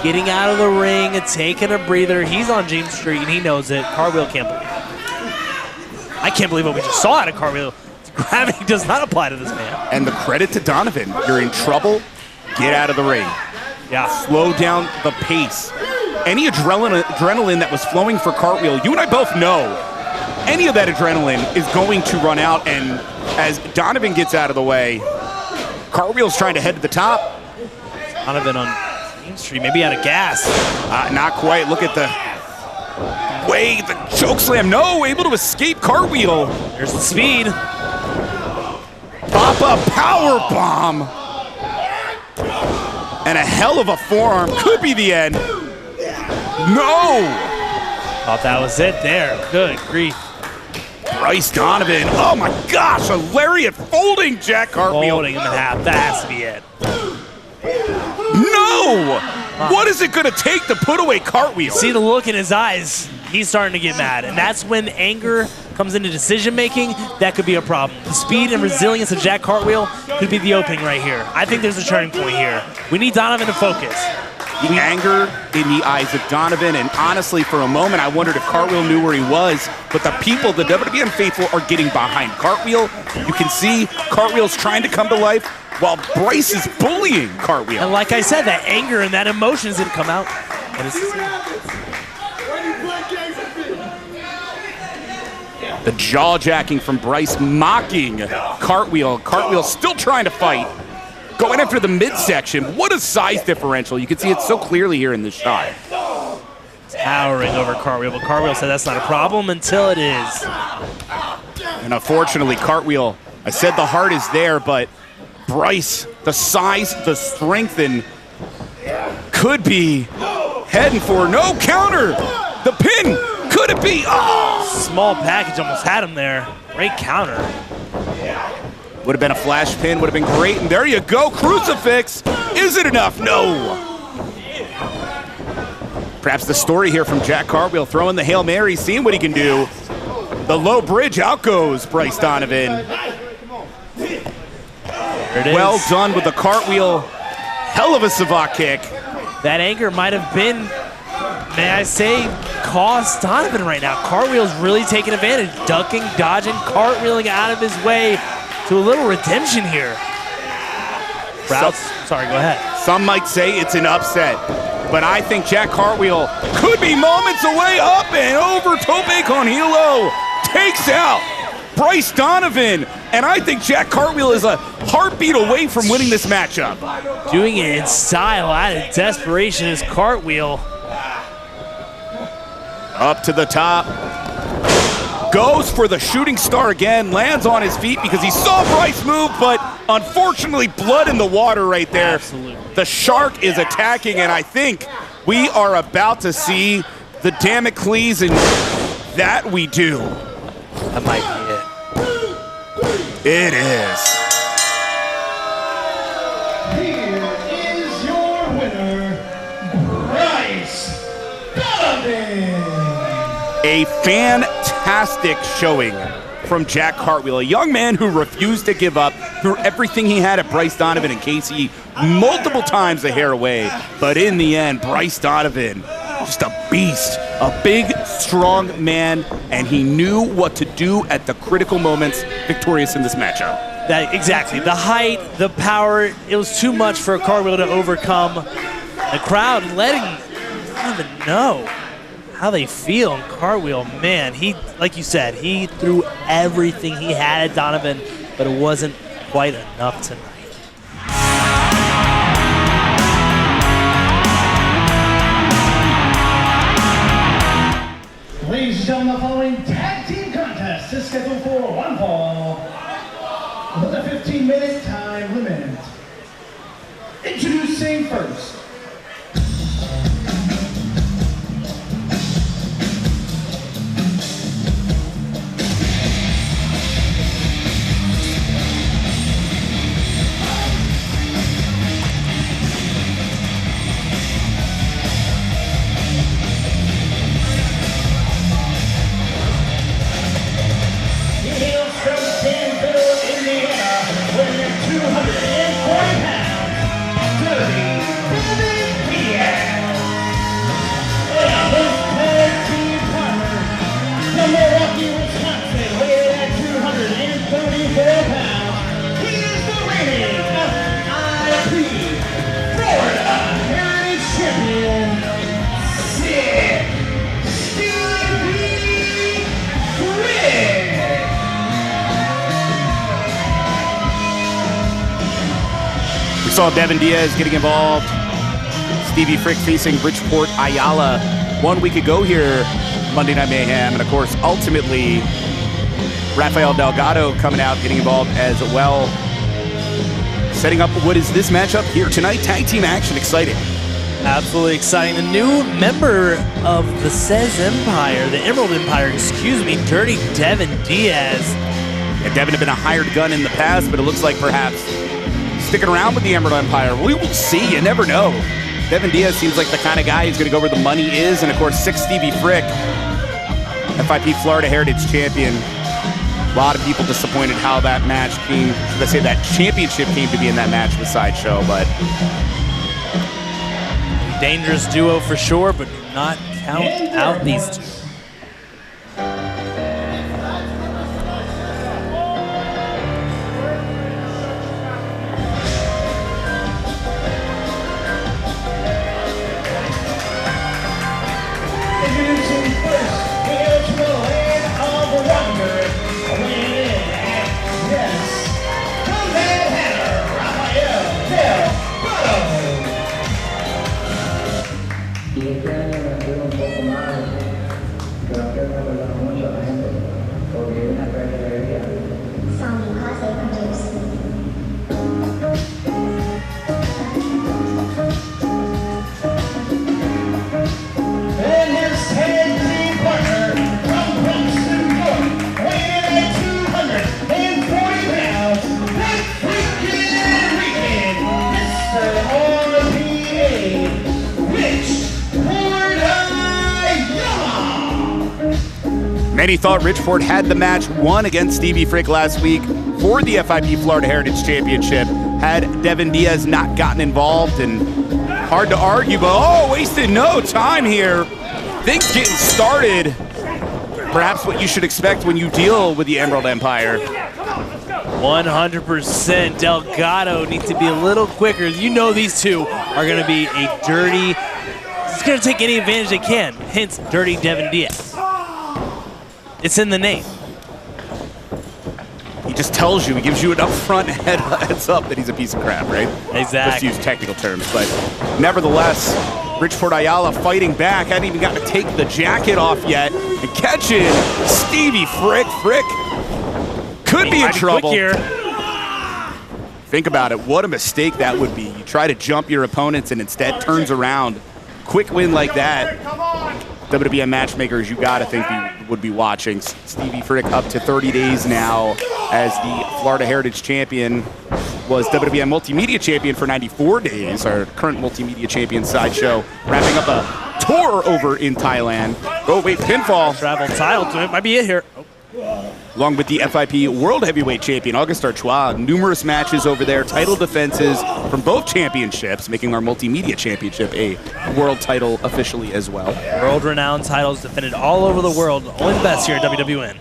getting out of the ring and taking a breather. He's on James Street and he knows it. Cartwheel can't believe it. I can't believe what we just saw out of Cartwheel. Gravity does not apply to this man. And the credit to Donovan. You're in trouble, get out of the ring. Yeah. Slow down the pace. Any adrenaline that was flowing for Cartwheel, you and I both know, any of that adrenaline is going to run out, and as Donovan gets out of the way, Cartwheel's trying to head to the top. Donovan on Main Street, maybe out of gas. Not quite. Look at the way the choke slam. No, able to escape Cartwheel. There's the speed. Pop-up power bomb. And a hell of a forearm. Could be the end. No! Thought that was it there. Good grief. Bryce Donovan. Oh my gosh, a lariat folding Jack Cartwheel. Folding him in half. That has to be it. No! What is it going to take to put away Cartwheel? See the look in his eyes. He's starting to get mad. And that's when anger comes into decision-making. That could be a problem. The speed and resilience of Jack Cartwheel could be the opening right here. I think there's a turning point here. We need Donovan to focus. The anger in the eyes of Donovan, and honestly, for a moment, I wondered if Cartwheel knew where he was, but the people, the WWN faithful, are getting behind Cartwheel. You can see Cartwheel's trying to come to life while Bryce is bullying Cartwheel. And like I said, that anger and that emotion is going to come out. The jaw-jacking from Bryce, mocking Cartwheel. Cartwheel still trying to fight. Going after the midsection. What a size differential. You can see it so clearly here in this shot. Towering over Cartwheel, but Cartwheel said that's not a problem until it is. And unfortunately, Cartwheel, I said the heart is there, but Bryce, the size, the strength, and could be heading for no counter. The pin, could it be? Oh! Small package almost had him there. Great counter. Would have been a flash pin, would have been great, and there you go, crucifix. Is it enough? No. Perhaps the story here from Jack Cartwheel, throwing the Hail Mary, seeing what he can do. The low bridge, out goes Bryce Donovan. There it is. Well done with the cartwheel. Hell of a savate kick. That anger might have been, may I say, cost Donovan right now. Cartwheel's really taking advantage. Ducking, dodging, cartwheeling out of his way to a little redemption here. Sorry, go ahead. Some might say it's an upset, but I think Jack Cartwheel could be moments away. Up and over, tope con hilo. Takes out Bryce Donovan, and I think Jack Cartwheel is a heartbeat away from winning this matchup. Doing it in style, out of desperation is Cartwheel. Up to the top. Goes for the shooting star again, lands on his feet because he saw Bryce move, but unfortunately blood in the water right there. Absolutely. The shark is attacking, and I think we are about to see the Damocles, and that we do. That might be It is. Here is your winner, Bryce Donovan. A fantastic showing from Jack Cartwheel, a young man who refused to give up, threw everything he had at Bryce Donovan and Casey multiple times a hair away, but in the end, Bryce Donovan, just a beast, a big, strong man, and he knew what to do at the critical moments, victorious in this matchup. Exactly. The height, the power, it was too much for Cartwheel to overcome. The crowd letting Donovan know how they feel. And Cartwheel, man, he, like you said, he threw everything he had at Donovan, but it wasn't quite enough tonight. Ladies and gentlemen, the following tag team contest is scheduled for one fall with a 15-minute time limit. Introducing first. We saw Devin Diaz getting involved. Stevie Frick facing Bridgeport Ayala 1 week ago here, Monday Night Mayhem. And of course, ultimately, Rafael Delgado coming out, getting involved as well. Setting up what is this matchup here tonight. Tag team action, exciting. Absolutely exciting. The new member of the the Emerald Empire, Dirty Devin Diaz. And Devin had been a hired gun in the past, but it looks like perhaps sticking around with the Emerald Empire. We will see, you never know. Devin Diaz seems like the kind of guy who's gonna go where the money is. And of course, 6 Stevie Frick, FIP Florida Heritage Champion. A lot of people disappointed how that match came, let's say that championship came to be in that match with Sideshow, but. Dangerous duo for sure, but do not count out these two. Many thought Bridgeport had the match won against Stevie Frick last week for the FIP Florida Heritage Championship had Devin Diaz not gotten involved, and hard to argue, but wasted no time here. Things getting started. Perhaps what you should expect when you deal with the Emerald Empire. 100%. Delgado needs to be a little quicker. You know these two are going to be a dirty. It's going to take any advantage they can. Hence, Dirty Devin Diaz. It's in the name. He just tells you, he gives you an upfront heads up that he's a piece of crap, right? Exactly. Just use technical terms, but nevertheless, Bridgeport Ayala fighting back. Hadn't even gotten to take the jacket off yet. And catching Stevie Frick. Frick could be in trouble. Here. Think about it. What a mistake that would be. You try to jump your opponents and instead turns around. Quick win like that. WWN matchmakers, you got to think would be watching. Stevie Frick up to 30 days now as the Florida Heritage Champion. Was WWN Multimedia Champion for 94 days. Our current Multimedia Champion Sideshow wrapping up a tour over in Thailand. Oh, wait, pinfall. Travel title to it. Might be it here. Along with the FIP World Heavyweight Champion, August Artois. Numerous matches over there, title defenses from both championships, making our Multimedia Championship a world title officially as well. World-renowned titles defended all over the world. Only the best here at WWN.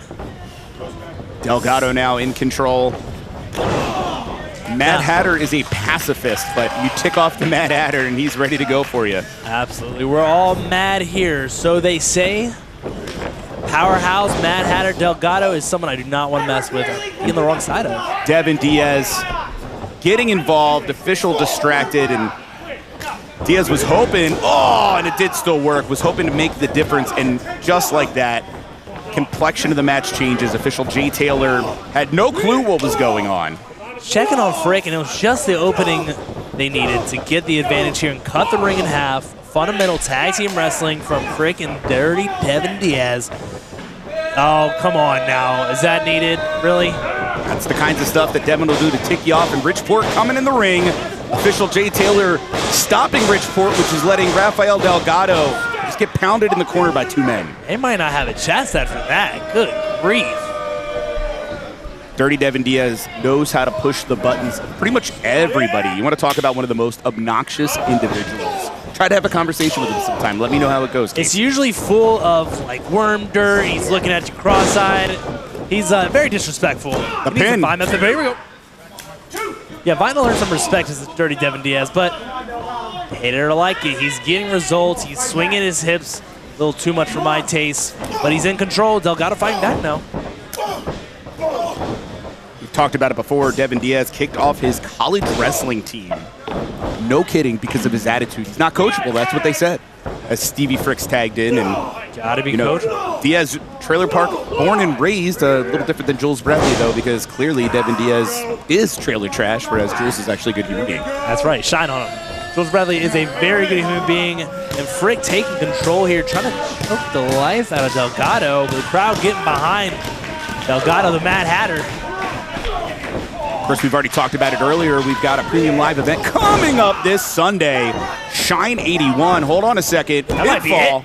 Delgado now in control. Mad Hatter is a pacifist, but you tick off the Mad Hatter and he's ready to go for you. Absolutely. We're all mad here. So they say powerhouse Mad Hatter Delgado is someone I do not want to mess with or be on the wrong side of. Devin Diaz getting involved, official distracted, and Diaz was hoping, and it did still work, was hoping to make the difference, and just like that, complexion of the match changes. Official Jay Taylor had no clue what was going on. Checking on Frick, and it was just the opening they needed to get the advantage here and cut the ring in half. Fundamental tag team wrestling from Frick and Dirty Devin Diaz. Oh, come on now. Is that needed? Really? That's the kinds of stuff that Devin will do to tick you off. And Richport coming in the ring. Official Jay Taylor stopping Richport, which is letting Rafael Delgado just get pounded in the corner by 2 men. They might not have a chest after that. Good grief. Dirty Devin Diaz knows how to push the buttons of pretty much everybody. You want to talk about one of the most obnoxious individuals. Try to have a conversation with him sometime. Let me know how it goes. It's usually full of like worm dirt. He's looking at you cross-eyed. He's very disrespectful. The pin. Here we go. Yeah, Vine to learn some respect as Dirty Devin Diaz, but hate it or like it, he's getting results. He's swinging his hips a little too much for my taste, but he's in control. Delgado fighting back now. We've talked about it before. Devin Diaz kicked off his college wrestling team. No kidding, because of his attitude. He's not coachable, that's what they said. As Stevie Frick's tagged in, and gotta be coachable. Diaz, Trailer Park, born and raised, a little different than Jules Bradley though, because clearly Devin Diaz is trailer trash, whereas Jules is actually a good human being. That's right, shine on him. Jules Bradley is a very good human being, and Frick taking control here, trying to choke the life out of Delgado. The crowd getting behind Delgado, the Mad Hatter. Of course, we've already talked about it earlier. We've got a premium live event coming up this Sunday. Shine 81. Hold on a second. That might be it.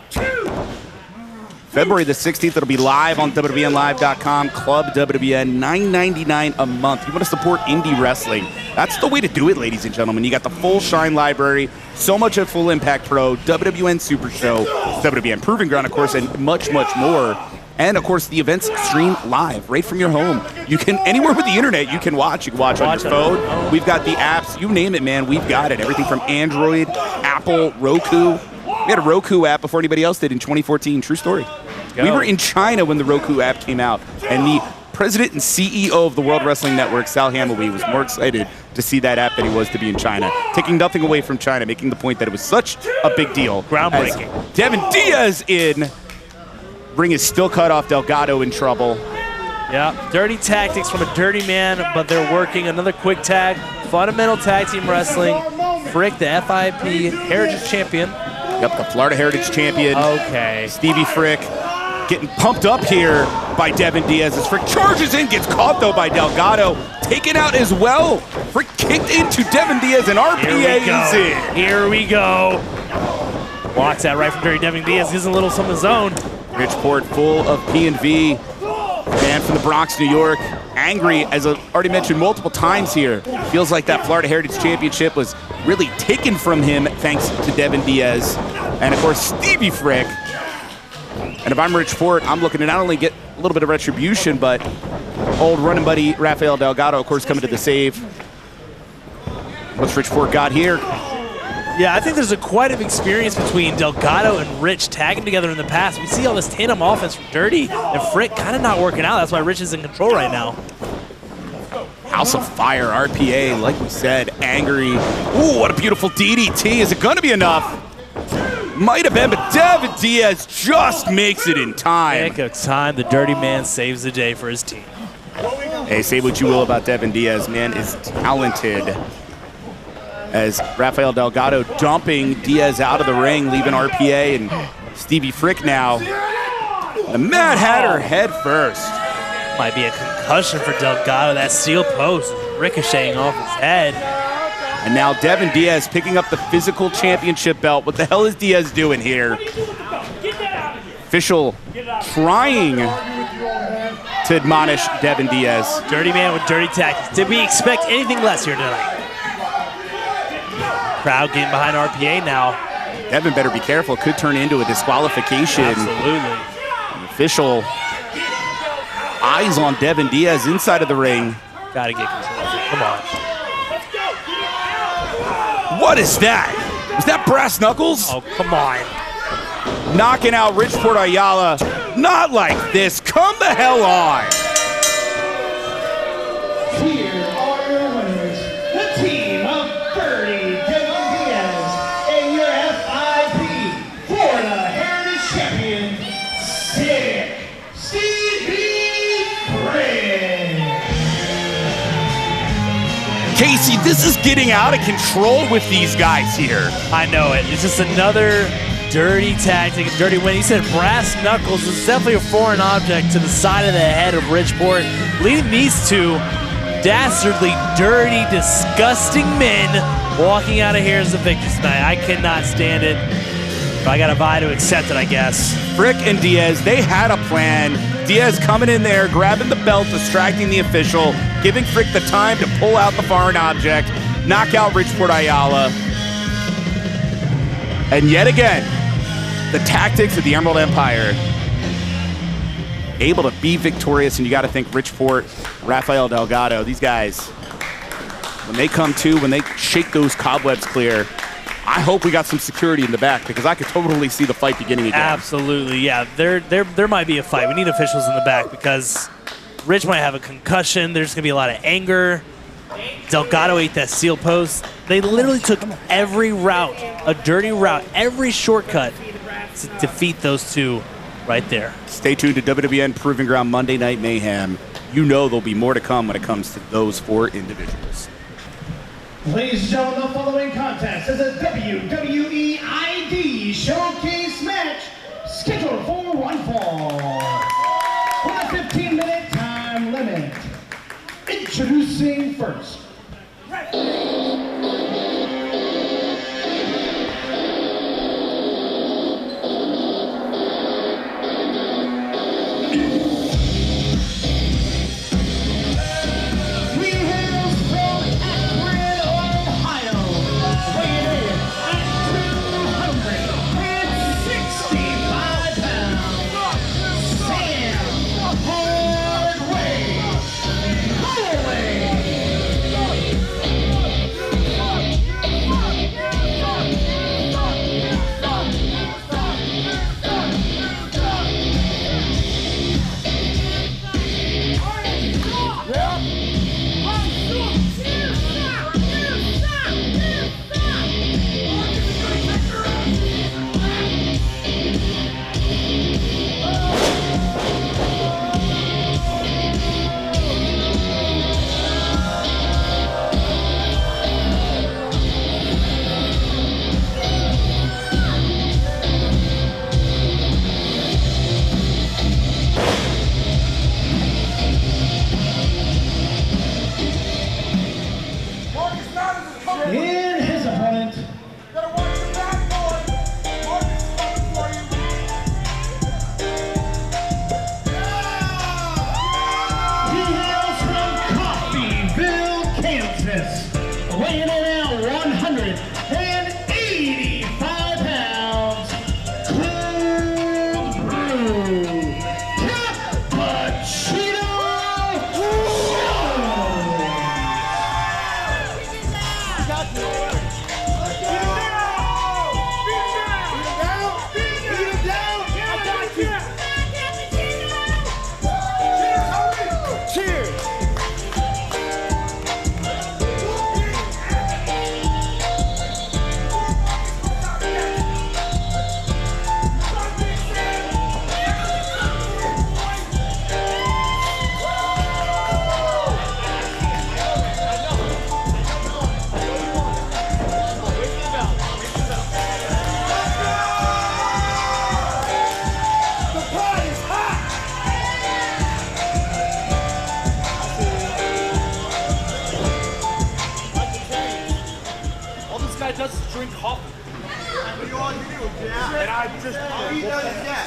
February the 16th, it'll be live on WWNLive.com. Club WWN, $9.99 a month. You want to support indie wrestling? That's the way to do it, ladies and gentlemen. You got the full Shine library, so much at Full Impact Pro, WWN Super Show, WWN Proving Ground, of course, and much, much more. And of course, the events stream live right from your home. You can, anywhere with the internet, you can watch. You can watch on your phone. We've got the apps. You name it, man. We've got it. Everything from Android, Apple, Roku. We had a Roku app before anybody else did in 2014. True story. We were in China when the Roku app came out, and the president and CEO of the World Wrestling Network, Sal Hamilby, was more excited to see that app than he was to be in China, taking nothing away from China, making the point that it was such a big deal. Groundbreaking. Devin Diaz in. Ring is still cut off. Delgado in trouble. Yeah, dirty tactics from a dirty man, but they're working. Another quick tag. Fundamental tag team wrestling. Frick, the FIP Heritage Champion. Yep, the Florida Heritage Champion. Okay. Stevie Frick getting pumped up here by Devin Diaz as Frick charges in, gets caught though by Delgado. Taken out as well. Frick kicked into Devin Diaz and RPA is in. Here we go. Blocks that right from Dirty Devin Diaz. Gives a little some of his own. Richport full of P&V. Man from the Bronx, New York. Angry, as I've already mentioned multiple times here. Feels like that Florida Heritage Championship was really taken from him thanks to Devin Diaz. And of course, Stevie Frick. And if I'm Richport, I'm looking to not only get a little bit of retribution, but old running buddy Rafael Delgado, of course, coming to the save. What's Richport got here? Yeah, I think there's quite of experience between Delgado and Rich tagging together in the past. We see all this tandem offense from Dirty and Frick kind of not working out. That's why Rich is in control right now. House of Fire, RPA, like we said, angry. Ooh, what a beautiful DDT. Is it going to be enough? Might have been, but Devin Diaz just makes it in time. Nick of time, the Dirty Man saves the day for his team. Hey, say what you will about Devin Diaz. Man is talented. As Rafael Delgado dumping Diaz out of the ring, leaving RPA and Stevie Frick now. The Mad Hatter head first. Might be a concussion for Delgado. That steel post ricocheting off his head. And now Devin Diaz picking up the physical championship belt. What the hell is Diaz doing here? Official trying to admonish Devin Diaz. Dirty man with dirty tactics. Did we expect anything less here tonight? Crowd getting behind RPA now. Devin better be careful. Could turn into a disqualification. Absolutely. Official eyes on Devin Diaz inside of the ring. Gotta get control. Come on. What is that? Is that brass knuckles? Oh, come on. Knocking out Bridgeport Ayala. Not like this. Come the hell on. Here are your winners, the team of Birdie Dylan Diaz and your FIP Florida Heritage Champion, Bii Bii. Casey, this is getting out of control with these guys here. I know it. It's just another dirty tactic, dirty win. He said brass knuckles is definitely a foreign object to the side of the head of Bridgeport, leaving these two dastardly, dirty, disgusting men walking out of here as the victors tonight. I cannot stand it. But I got to vie to accept it, I guess. Frick and Diaz, they had a plan. Diaz coming in there, grabbing the belt, distracting the official, giving Frick the time to pull out the foreign object, knock out Bridgeport Ayala. And yet again, the tactics of the Emerald Empire able to be victorious, and you got to think Bridgeport, Rafael, Delgado, these guys, when they come to, when they shake those cobwebs clear, I hope we got some security in the back because I could totally see the fight beginning again. Absolutely, yeah. There might be a fight. We need officials in the back because Rich might have a concussion. There's going to be a lot of anger. Delgado ate that steel post. They literally took every route, a dirty route, every shortcut to defeat those two right there. Stay tuned to WWN Proving Ground Monday Night Mayhem. You know there'll be more to come when it comes to those four individuals. Ladies and gentlemen, the following contest is a WWE ID Showcase match scheduled for one fall with a 15-minute time limit. Introducing first.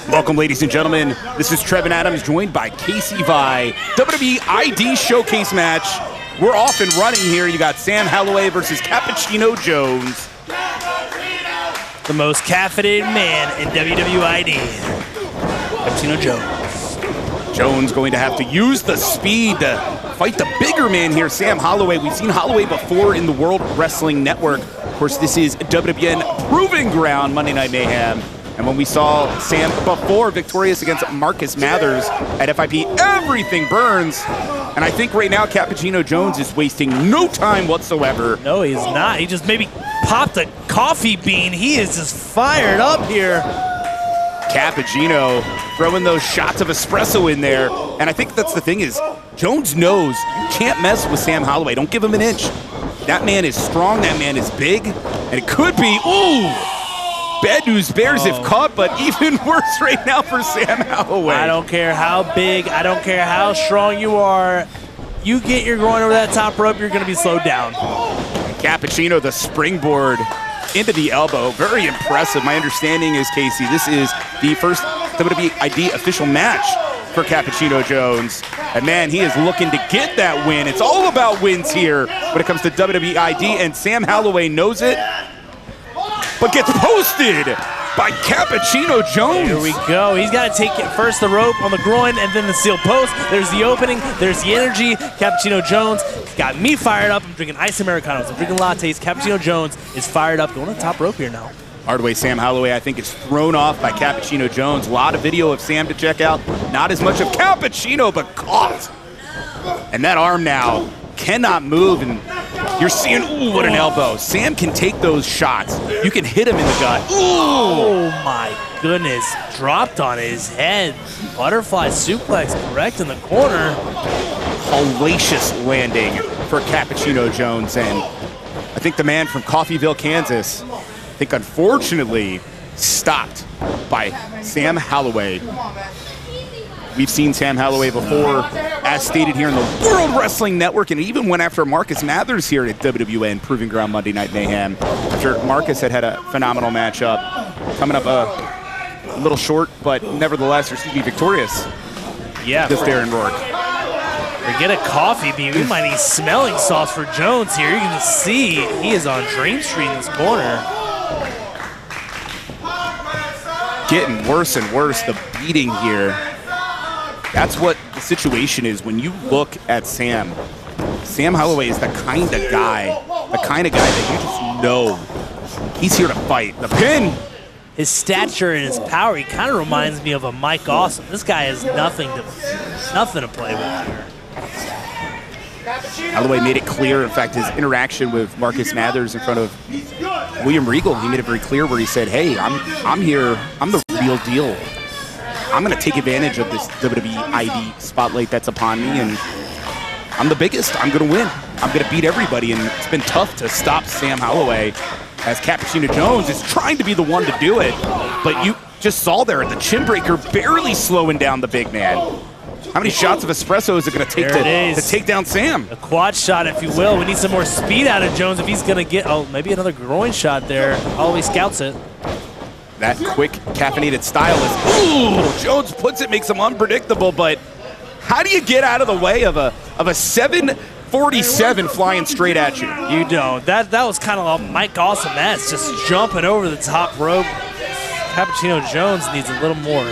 Welcome, ladies and gentlemen. This is Trevin Adams, joined by Casey Vi. WWE ID Showcase match. We're off and running here. You got Sam Holloway versus Cappucino Jones. The most caffeinated man in WWID. Cappucino Jones. Jones going to have to use the speed to fight the bigger man here, Sam Holloway. We've seen Holloway before in the World Wrestling Network Of course, this is WWN Proving Ground Monday Night Mayhem. And when we saw Sam before victorious against Marcus Mathers at FIP, everything burns. And I think right now Cappucino Jones is wasting no time whatsoever. No, he's not. He just maybe popped a coffee bean. He is just fired up here. Cappuccino throwing those shots of espresso in there. And I think that's the thing is, Jones knows you can't mess with Sam Holloway. Don't give him an inch. That man is strong, that man is big, and it could be, ooh, bad news bears if caught, but even worse right now for Sam Holloway. I don't care how big, I don't care how strong you are. You get your groin over that top rope, you're going to be slowed down. Cappuccino, the springboard into the elbow. Very impressive. My understanding is, Casey, this is the first WWID official match for Cappucino Jones. And man, he is looking to get that win. It's all about wins here when it comes to WWID, and Sam Holloway knows it, but gets posted by Cappuccino Jones. Here we go. He's got to take it first the rope on the groin and then the steel post. There's the opening. There's the energy. Cappuccino Jones got me fired up. I'm drinking ice Americanos. I'm drinking lattes. Cappuccino Jones is fired up. Going on the top rope here now. Hard way Sam Holloway, I think, is thrown off by Cappuccino Jones. A lot of video of Sam to check out. Not as much of Cappuccino, but caught. And that arm now cannot move, and you're seeing, ooh, what an elbow. Sam can take those shots. You can hit him in the gut. Ooh. Oh my goodness, dropped on his head. Butterfly suplex correct in the corner. Hellacious landing for Cappuccino Jones, and I think the man from Coffeyville, Kansas, I think unfortunately stopped by Sam Holloway. We've seen Sam Holloway before, as stated here in the World Wrestling Network, and even went after Marcus Mathers here at WWN Proving Ground Monday Night Mayhem. After Marcus had a phenomenal matchup, coming up a little short, but nevertheless, victorious. Yeah. This Darren Rourke. Forget a coffee bean. We might need smelling sauce for Jones here. You can just see he is on Dream Street in this corner. Getting worse and worse, the beating here. That's what the situation is when you look at Sam. Sam Holloway is the kind of guy that you just know he's here to fight. The pin. His stature and his power, he kind of reminds me of a Mike Awesome. This guy has nothing to play with here. Holloway made it clear, in fact, his interaction with Marcus Mathers in front of William Regal, he made it very clear where he said, hey, I'm here, I'm the real deal. I'm going to take advantage of this WWID spotlight that's upon me, and I'm the biggest. I'm going to win. I'm going to beat everybody, and it's been tough to stop Sam Holloway as Cappuccino Jones is trying to be the one to do it, but you just saw there the chin breaker barely slowing down the big man. How many shots of espresso is it going to take to take down Sam? A quad shot, if you will. We need some more speed out of Jones if he's going to get, maybe another groin shot there. Holloway scouts it. That quick, caffeinated style is, ooh, Jones puts it, makes him unpredictable, but how do you get out of the way of a 747 flying straight at you? You don't. That was kind of a Mike Awesome-esque, just jumping over the top rope. Cappuccino Jones needs a little more.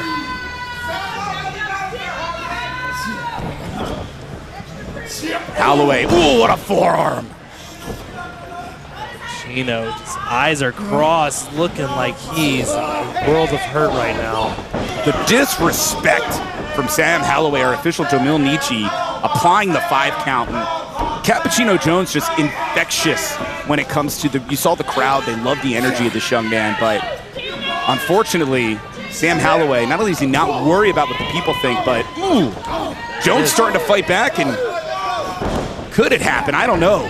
Holloway, ooh, what a forearm. Chino, his eyes are crossed, looking like he's in a world of hurt right now. The disrespect from Sam Holloway, our official Jamil Nietzsche, applying the 5 count. And Cappuccino Jones just infectious when it comes to you saw the crowd, they love the energy of this young man, but unfortunately, Sam Holloway, not only does he not worry about what the people think, but ooh, Jones starting to fight back, and could it happen? I don't know.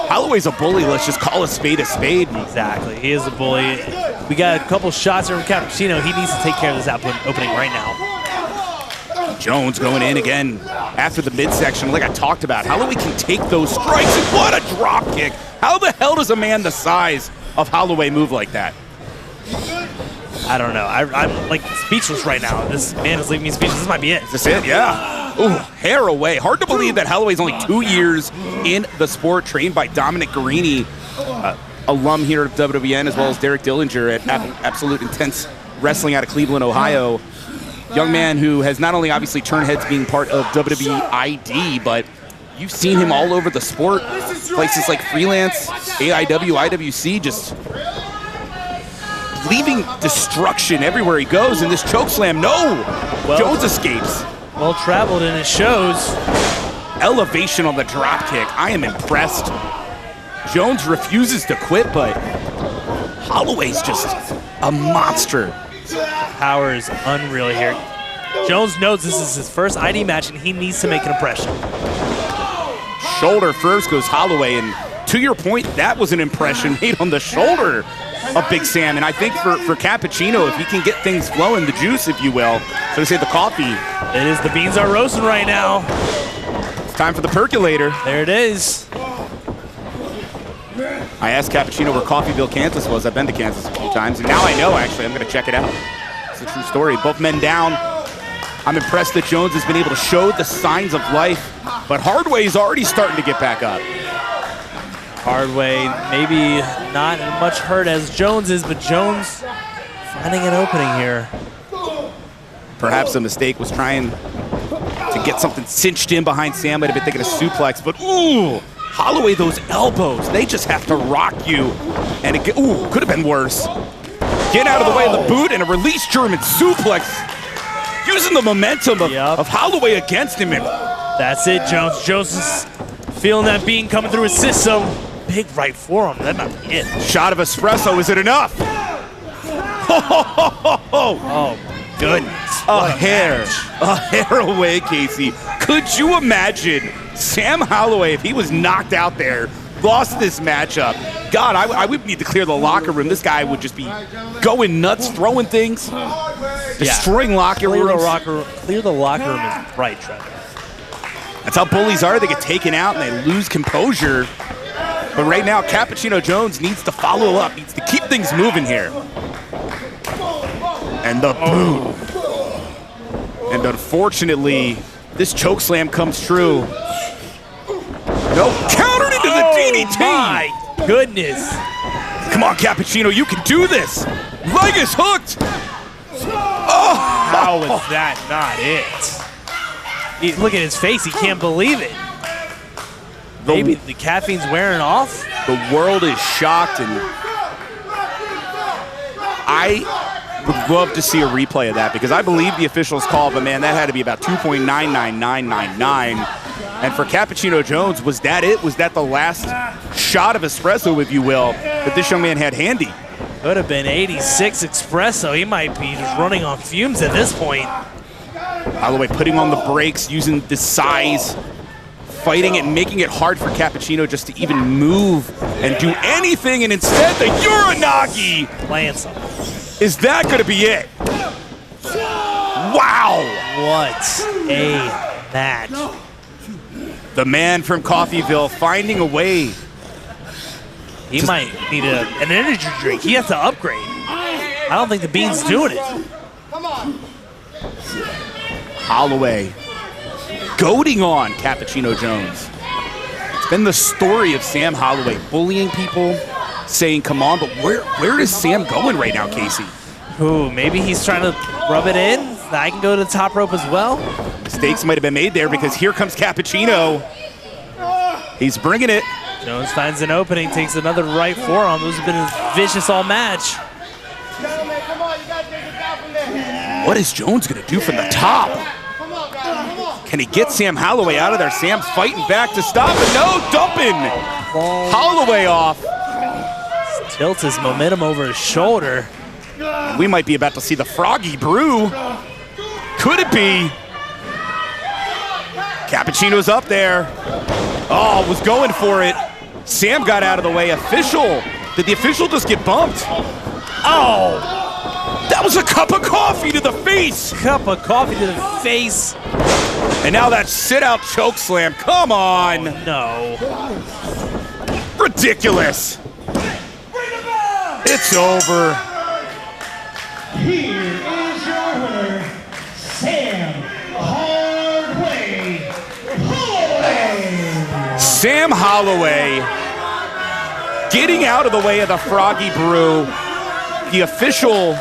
Holloway's a bully. Let's just call a spade a spade. Exactly. He is a bully. We got a couple shots here from Cappuccino. He needs to take care of this opening right now. Jones going in again after the midsection. Like I talked about, Holloway can take those strikes, and what a drop kick. How the hell does a man the size of Holloway move like that? I don't know. I'm like speechless right now. This man is leaving me speechless. This might be it. Is this it? Yeah. Ooh, hair away. Hard to believe that Holloway's only 2 years in the sport, trained by Dominic Guarini, alum here at WWN, as well as Derek Dillinger at Absolute Intense Wrestling out of Cleveland, Ohio. Young man who has not only obviously turned heads being part of WWID, but You've seen him all over the sport. Places like Freelance, AIW, IWC, just leaving destruction everywhere he goes. And this chokeslam, no! Well, Jones escapes. Well traveled, and it shows. Elevation on the drop kick. I am impressed. Jones refuses to quit, but Holloway's just a monster. Power is unreal here. Jones knows this is his first ID match, and he needs to make an impression. Shoulder first goes Holloway, and to your point, that was an impression made on the shoulder of Big Sam. And I think for Cappucino, if he can get things flowing, the juice, if you will, so to say the coffee. It is, the beans are roasting right now. It's time for the percolator. There it is. I asked Cappucino where Coffeyville, Kansas was. I've been to Kansas a few times, and now I know, actually. I'm going to check it out. It's a true story. Both men down. I'm impressed that Jones has been able to show the signs of life, but Hardway is already starting to get back up. Hardway, maybe not as much hurt as Jones is, but Jones finding an opening here. Perhaps a mistake was trying to get something cinched in behind Sam. Might have been thinking a suplex, but ooh, Holloway, those elbows, they just have to rock you. And it, ooh, could have been worse. Get out of the way of the boot and a release German suplex. Using the momentum of Holloway against him. That's it, Jones. Jones is feeling that bean coming through his system. Big right forearm, that might be it. Shot of espresso, is it enough? Oh, goodness. A hair away, Casey. Could you imagine Sam Holloway, if he was knocked out there, lost this matchup? God, I would need to clear the locker room. This guy would just be going nuts, throwing things, destroying locker rooms. Clear the locker room is right, Trevin. That's how bullies are. They get taken out and they lose composure. But right now, Cappucino Jones needs to follow up, needs to keep things moving here. And the boot. And unfortunately, this chokeslam comes true. No, countered into the DDT. My goodness. Come on, Cappucino, you can do this. Leg is hooked. Oh, how is that not it? Look at his face, he can't believe it. Maybe the caffeine's wearing off. The world is shocked, and I would love to see a replay of that because I believe the officials called, but man, that had to be about 2.99999. And for Cappucino Jones, was that it? Was that the last shot of espresso, if you will, that this young man had handy? Could have been 86 espresso. He might be just running on fumes at this point. Holloway putting on the brakes, using the size, fighting it, making it hard for Cappucino just to even move and do anything, and instead the Uranagi lands him. Is that going to be it? Wow! What a match. The man from Coffeyville finding a way. He might need an energy drink. He has to upgrade. I don't think the bean's doing it. Come on. Holloway goading on Cappucino Jones. It's been the story of Sam Holloway, bullying people, saying, come on, but where is Sam going right now, Casey? Ooh, maybe he's trying to rub it in. I can go to the top rope as well. Mistakes might have been made there because here comes Cappucino. He's bringing it. Jones finds an opening, takes another right forearm. Those have been vicious all match. Gentlemen, come on, you gotta take it down from there. What is Jones gonna do from the top? Come on, guys, come on. Can he get Sam Holloway out of there? Sam's fighting back to stop it. No, dumping Holloway off. Tilts his momentum over his shoulder. We might be about to see the Froggy Brew. Could it be? Cappuccino's up there. Oh, was going for it. Sam got out of the way. Official. Did the official just get bumped? Oh, that was a cup of coffee to the face. Cup of coffee to the face. And now that sit-out choke slam. Come on. No. Ridiculous. It's over. Here is your winner, Sam Holloway. Sam Holloway getting out of the way of the Froggy Brew. The official,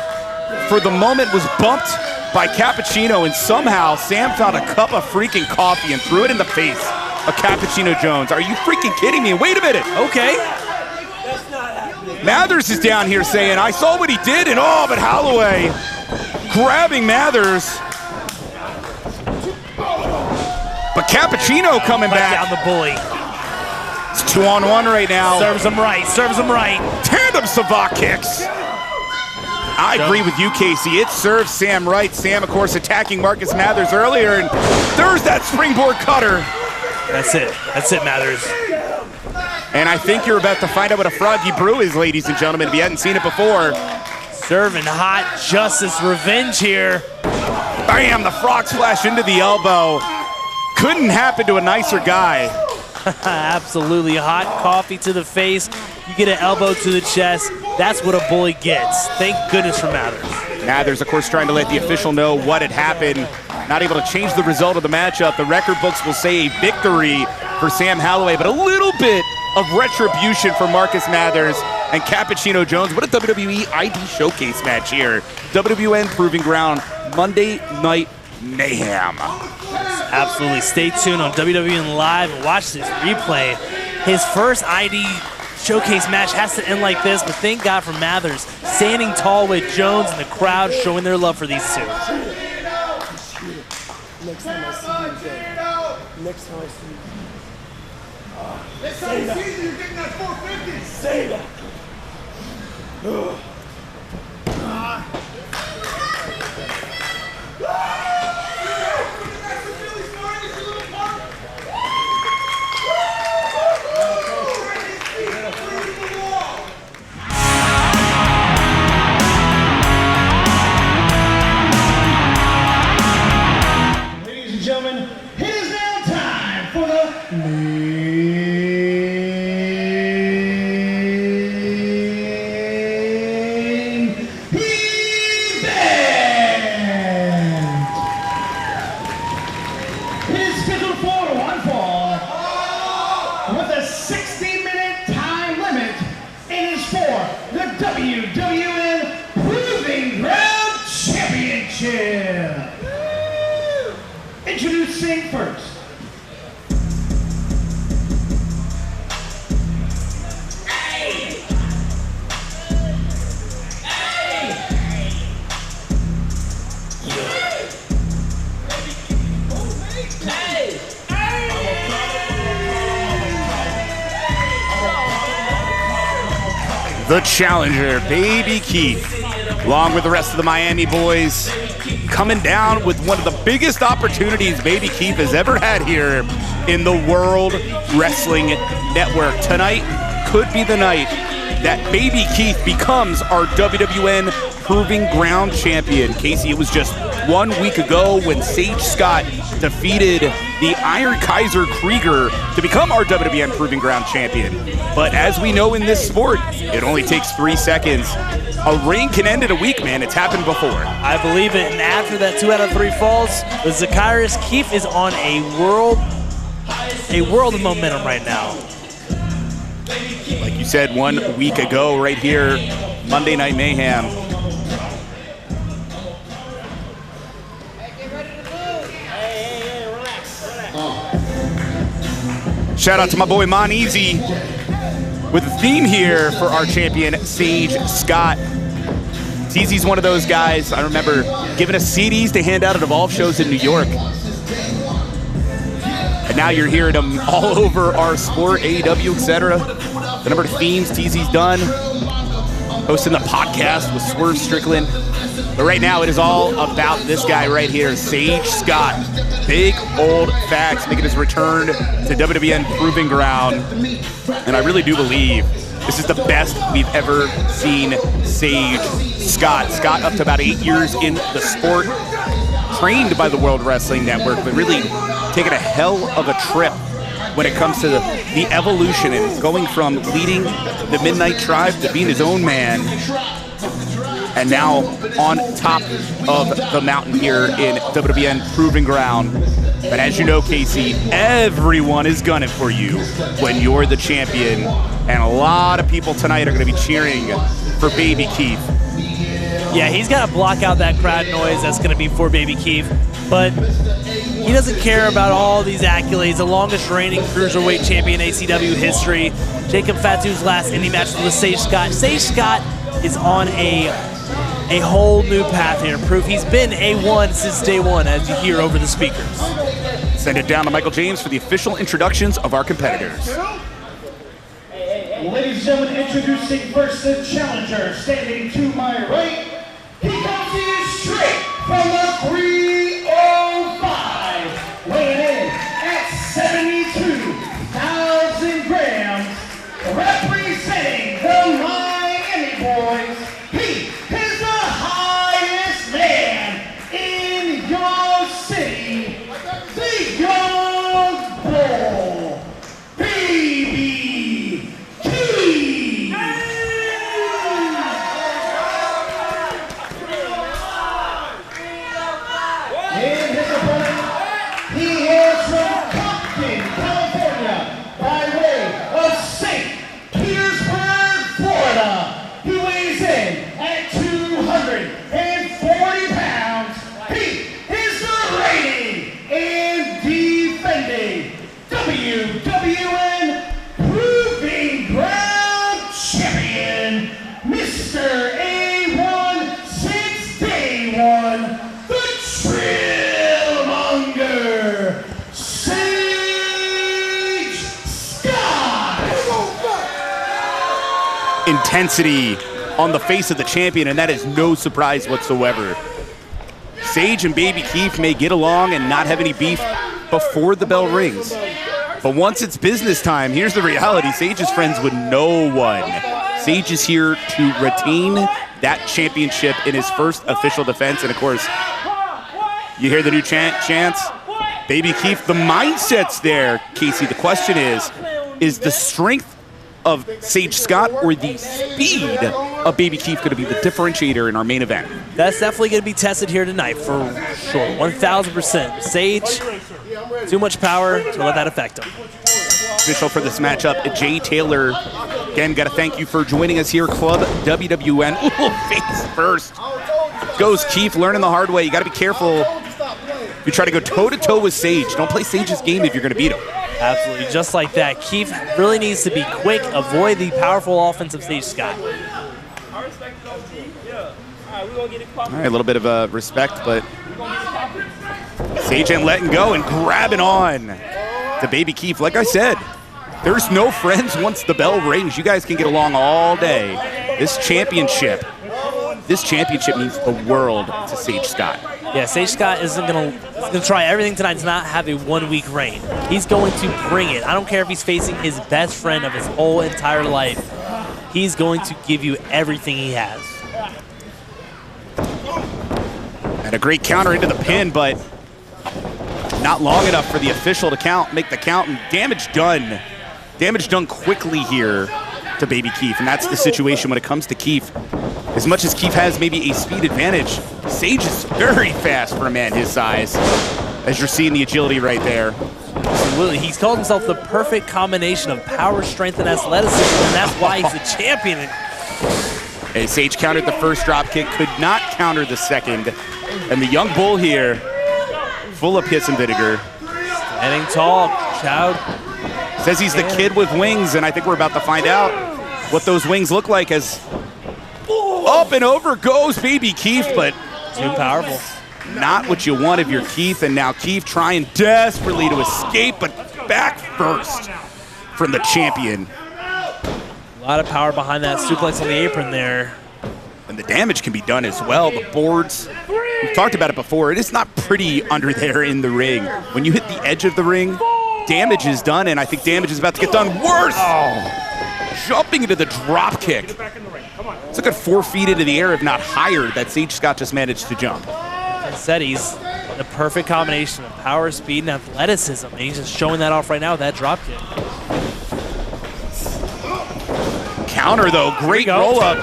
for the moment, was bumped by Cappucino, and somehow Sam found a cup of freaking coffee and threw it in the face of Cappucino Jones. Are you freaking kidding me? Wait a minute. Okay. Mathers is down here saying, I saw what he did, and oh, but Holloway grabbing Mathers. But Cappucino coming back. Down the bully. It's 2-on-1 right now. Serves him right, serves him right. Tandem savate kicks. I agree with you, Casey. It serves Sam right. Sam, of course, attacking Marcus Mathers earlier, and there's that springboard cutter. That's it, Mathers. And I think you're about to find out what a froggy brew is, ladies and gentlemen, if you hadn't seen it before. Serving hot justice revenge here. Bam, the frog splash into the elbow. Couldn't happen to a nicer guy. Absolutely, hot coffee to the face. You get an elbow to the chest. That's what a bully gets. Thank goodness for Mathers. Mathers, of course, trying to let the official know what had happened. Not able to change the result of the matchup. The record books will say a victory for Sam Holloway, but a little bit of retribution for Marcus Mathers and Cappucino Jones. What a WWE ID showcase match here. WWN Proving Ground, Monday Night Mayhem. Absolutely. Stay tuned on WWNLive and watch this replay. His first ID showcase match has to end like this, but thank God for Mathers standing tall with Jones and the crowd showing their love for these two. Next time I see you, next time I see you. Next time I see you, you're getting that 450. Say that. Ladies and gentlemen, it is now time for the main event. It is scheduled for one fall with a 60-minute time limit. It is for the WWN Proving Ground Championship. Introducing first. The challenger, Baby Keef, along with the rest of the Miami boys, coming down with one of the biggest opportunities Baby Keef has ever had here in the World Wrestling Network. Tonight could be the night that Baby Keef becomes our WWN Proving Ground Champion. Casey, it was just 1 week ago when Sage Scott defeated the Iron Kaiser Krieger to become our WWN Proving Ground Champion. But as we know in this sport, it only takes 3 seconds. A reign can end in a week, man. It's happened before. I believe it, and after that 2 out of 3 falls, with Zachyras, Keef is on a world of momentum right now. Like you said, 1 week ago, right here, Monday Night Mayhem. Shout out to my boy Mon Easy with a theme here for our champion, Sage Scott. Easy's one of those guys, I remember giving us CDs to hand out at Evolve shows in New York. And now you're hearing him all over our sport, AEW, etc. The number of themes TZ's done, hosting the podcast with Swerve Strickland. But right now, it is all about this guy right here, Sage Scott. Big old facts, making his return to WWN Proving Ground. And I really do believe this is the best we've ever seen Sage Scott. Scott up to about 8 years in the sport, trained by the World Wrestling Network, but really taking a hell of a trip when it comes to the evolution and going from leading the Midnight Tribe to being his own man. And now on top of the mountain here in WWN Proving Ground. But as you know, Casey, everyone is gunning for you when you're the champion. And a lot of people tonight are going to be cheering for Baby Keef. Yeah, he's got to block out that crowd noise that's going to be for Baby Keef. But He doesn't care about all these accolades. The longest reigning cruiserweight champion in ACW history. Jacob Fatu's last indie match was with Sage Scott. Sage Scott is on a whole new path here. Proof he's been A1 since day one, as you hear over the speakers. Send it down to Michael James for the official introductions of our competitors. Ladies and gentlemen, introducing first the challenger, standing to my right. He comes in straight from the 305, weighing in at 72,000 grams, representing the Miami Boys. He is the highest man in your city, the Young Bull, Baby Keef. In his opponent, he is from Compton, California, by way of St. Petersburg, Florida. He weighs in at 240 pounds. He is the reigning and defending WWN Proving Ground Champion, Mr. A1 since day one, the Trillmonger, Sage Scott. Intensity on the face of the champion, and that is no surprise whatsoever. Sage and Baby Keef may get along and not have any beef before the bell rings. But once it's business time, here's the reality. Sage is friends with no one. Sage is here to retain that championship in his first official defense. And of course, you hear the new chants. Baby Keef, the mindset's there. Casey, the question is the strength of Sage Scott or the speed of Baby Keef going to be the differentiator in our main event? That's definitely going to be tested here tonight for sure, 1,000%. Sage, too much power to let that affect him. Official for this matchup, Jay Taylor. Again, got to thank you for joining us here, Club WWN. Ooh, face first. Goes Keef, learning the hard way. You got to be careful. You try to go toe-to-toe with Sage. Don't play Sage's game if you're going to beat him. Absolutely, just like that. Keef really needs to be quick, avoid the powerful offense of Sage Scott. All right, a little bit of respect, but Sage ain't letting go and grabbing on to Baby Keef. Like I said, there's no friends once the bell rings. You guys can get along all day. This championship means the world to Sage Scott. Yeah, Sage Scott isn't gonna try everything tonight to not have a 1 week reign. He's going to bring it. I don't care if he's facing his best friend of his whole entire life. He's going to give you everything he has. And a great counter into the pin, but not long enough for the official to make the count, and damage done. Damage done quickly here to Baby Keef, and that's the situation when it comes to Keef. As much as Keef has maybe a speed advantage, Sage is very fast for a man his size, as you're seeing the agility right there. Absolutely. He's called himself the perfect combination of power, strength, and athleticism, and that's why he's a champion. Hey, Sage countered the first drop kick, could not counter the second. And the young bull here, full of piss and vinegar. Standing tall, Chow. Says he's the kid with wings, and I think we're about to find out what those wings look like as up and over goes Baby Keef, but too powerful. Not what you want of your Keef, and now Keef trying desperately to escape, but back first from the champion. A lot of power behind that suplex on the apron there. And the damage can be done as well. The boards, we've talked about it before, it is not pretty under there in the ring. When you hit the edge of the ring, damage is done, and I think damage is about to get done worse. Oh, jumping into the drop kick. It's a good 4 feet into the air, if not higher, that Sage Scott just managed to jump. I said he's the perfect combination of power, speed, and athleticism, and he's just showing that off right now with that drop kick. Counter though, great roll up.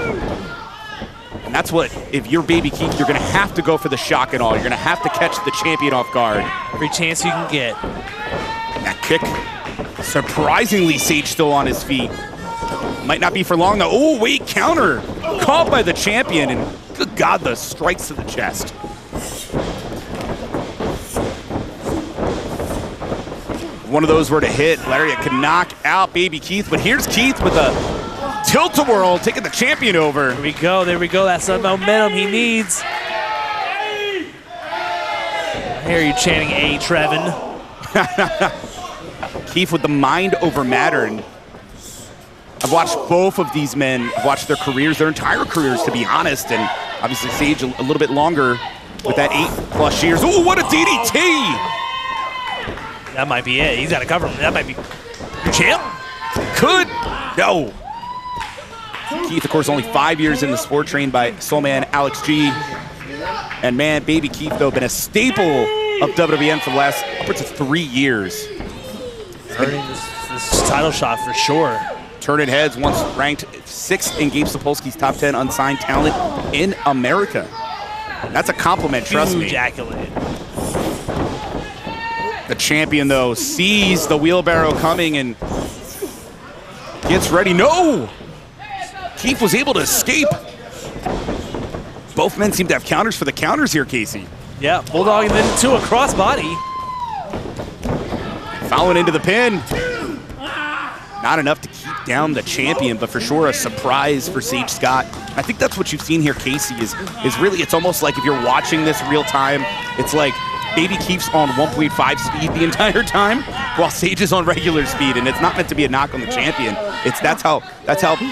And that's what, if you're Baby Keef, you're gonna have to go for the shock and all. You're gonna have to catch the champion off guard. Every chance you can get. And that kick, surprisingly, Sage still on his feet. Might not be for long though. Oh, wait, counter. Caught by the champion, and good God, the strikes to the chest. one of those were to hit, Lariat could knock out Baby Keef, but here's Keith with a tilt-a-whirl, taking the champion over. There we go, there we go. That's the momentum he needs. I hear you chanting A, Trevin. Keef with the mind over matter. And I've watched both of these men, I've watched their careers, their entire careers, to be honest, and obviously Sage a little bit longer with that 8+ years. Oh, what a DDT! That might be it. He's got to cover him. That might be your champ. Could. No. Keith, of course, only 5 years in the sport, trained by Soulman Alex G. And man, Baby Keef, though, been a staple of WWN for the last upwards of 3 years. Earning this title shot for sure. Turning heads, once ranked 6th in Gabe Sapolsky's top 10 unsigned talent in America. That's a compliment, trust me. Huge accolade. The champion, though, sees the wheelbarrow coming and gets ready. No! Keef was able to escape. Both men seem to have counters for the counters here, Casey. Yeah, bulldogging into a crossbody. Fouling into the pin. Not enough to keep down the champion, but for sure a surprise for Sage Scott. I think that's what you've seen here, Casey, is really, it's almost like if you're watching this real time, it's like Baby Keef's on 1.5 speed the entire time, while Sage is on regular speed, and it's not meant to be a knock on the champion. That's how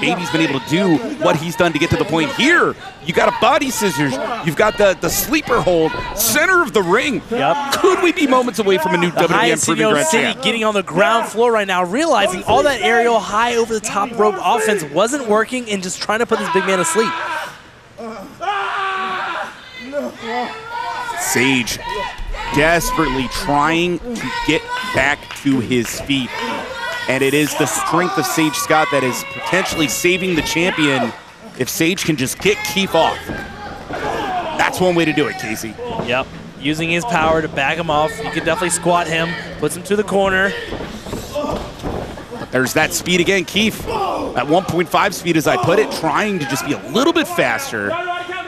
Baby's been able to do what he's done to get to the point here. You got a body scissors, you've got the sleeper hold, center of the ring. Yep. Could we be moments away from a new WWN Proving Ground City champ? getting on the ground floor right now, realizing all that aerial high over the top rope offense wasn't working and just trying to put this big man to sleep. Sage desperately trying to get back to his feet. And it is the strength of Sage Scott that is potentially saving the champion if Sage can just get Keef off. That's one way to do it, Casey. Yep, using his power to back him off. You can definitely squat him, puts him to the corner. There's that speed again. Keef at 1.5 speed, as I put it, trying to just be a little bit faster.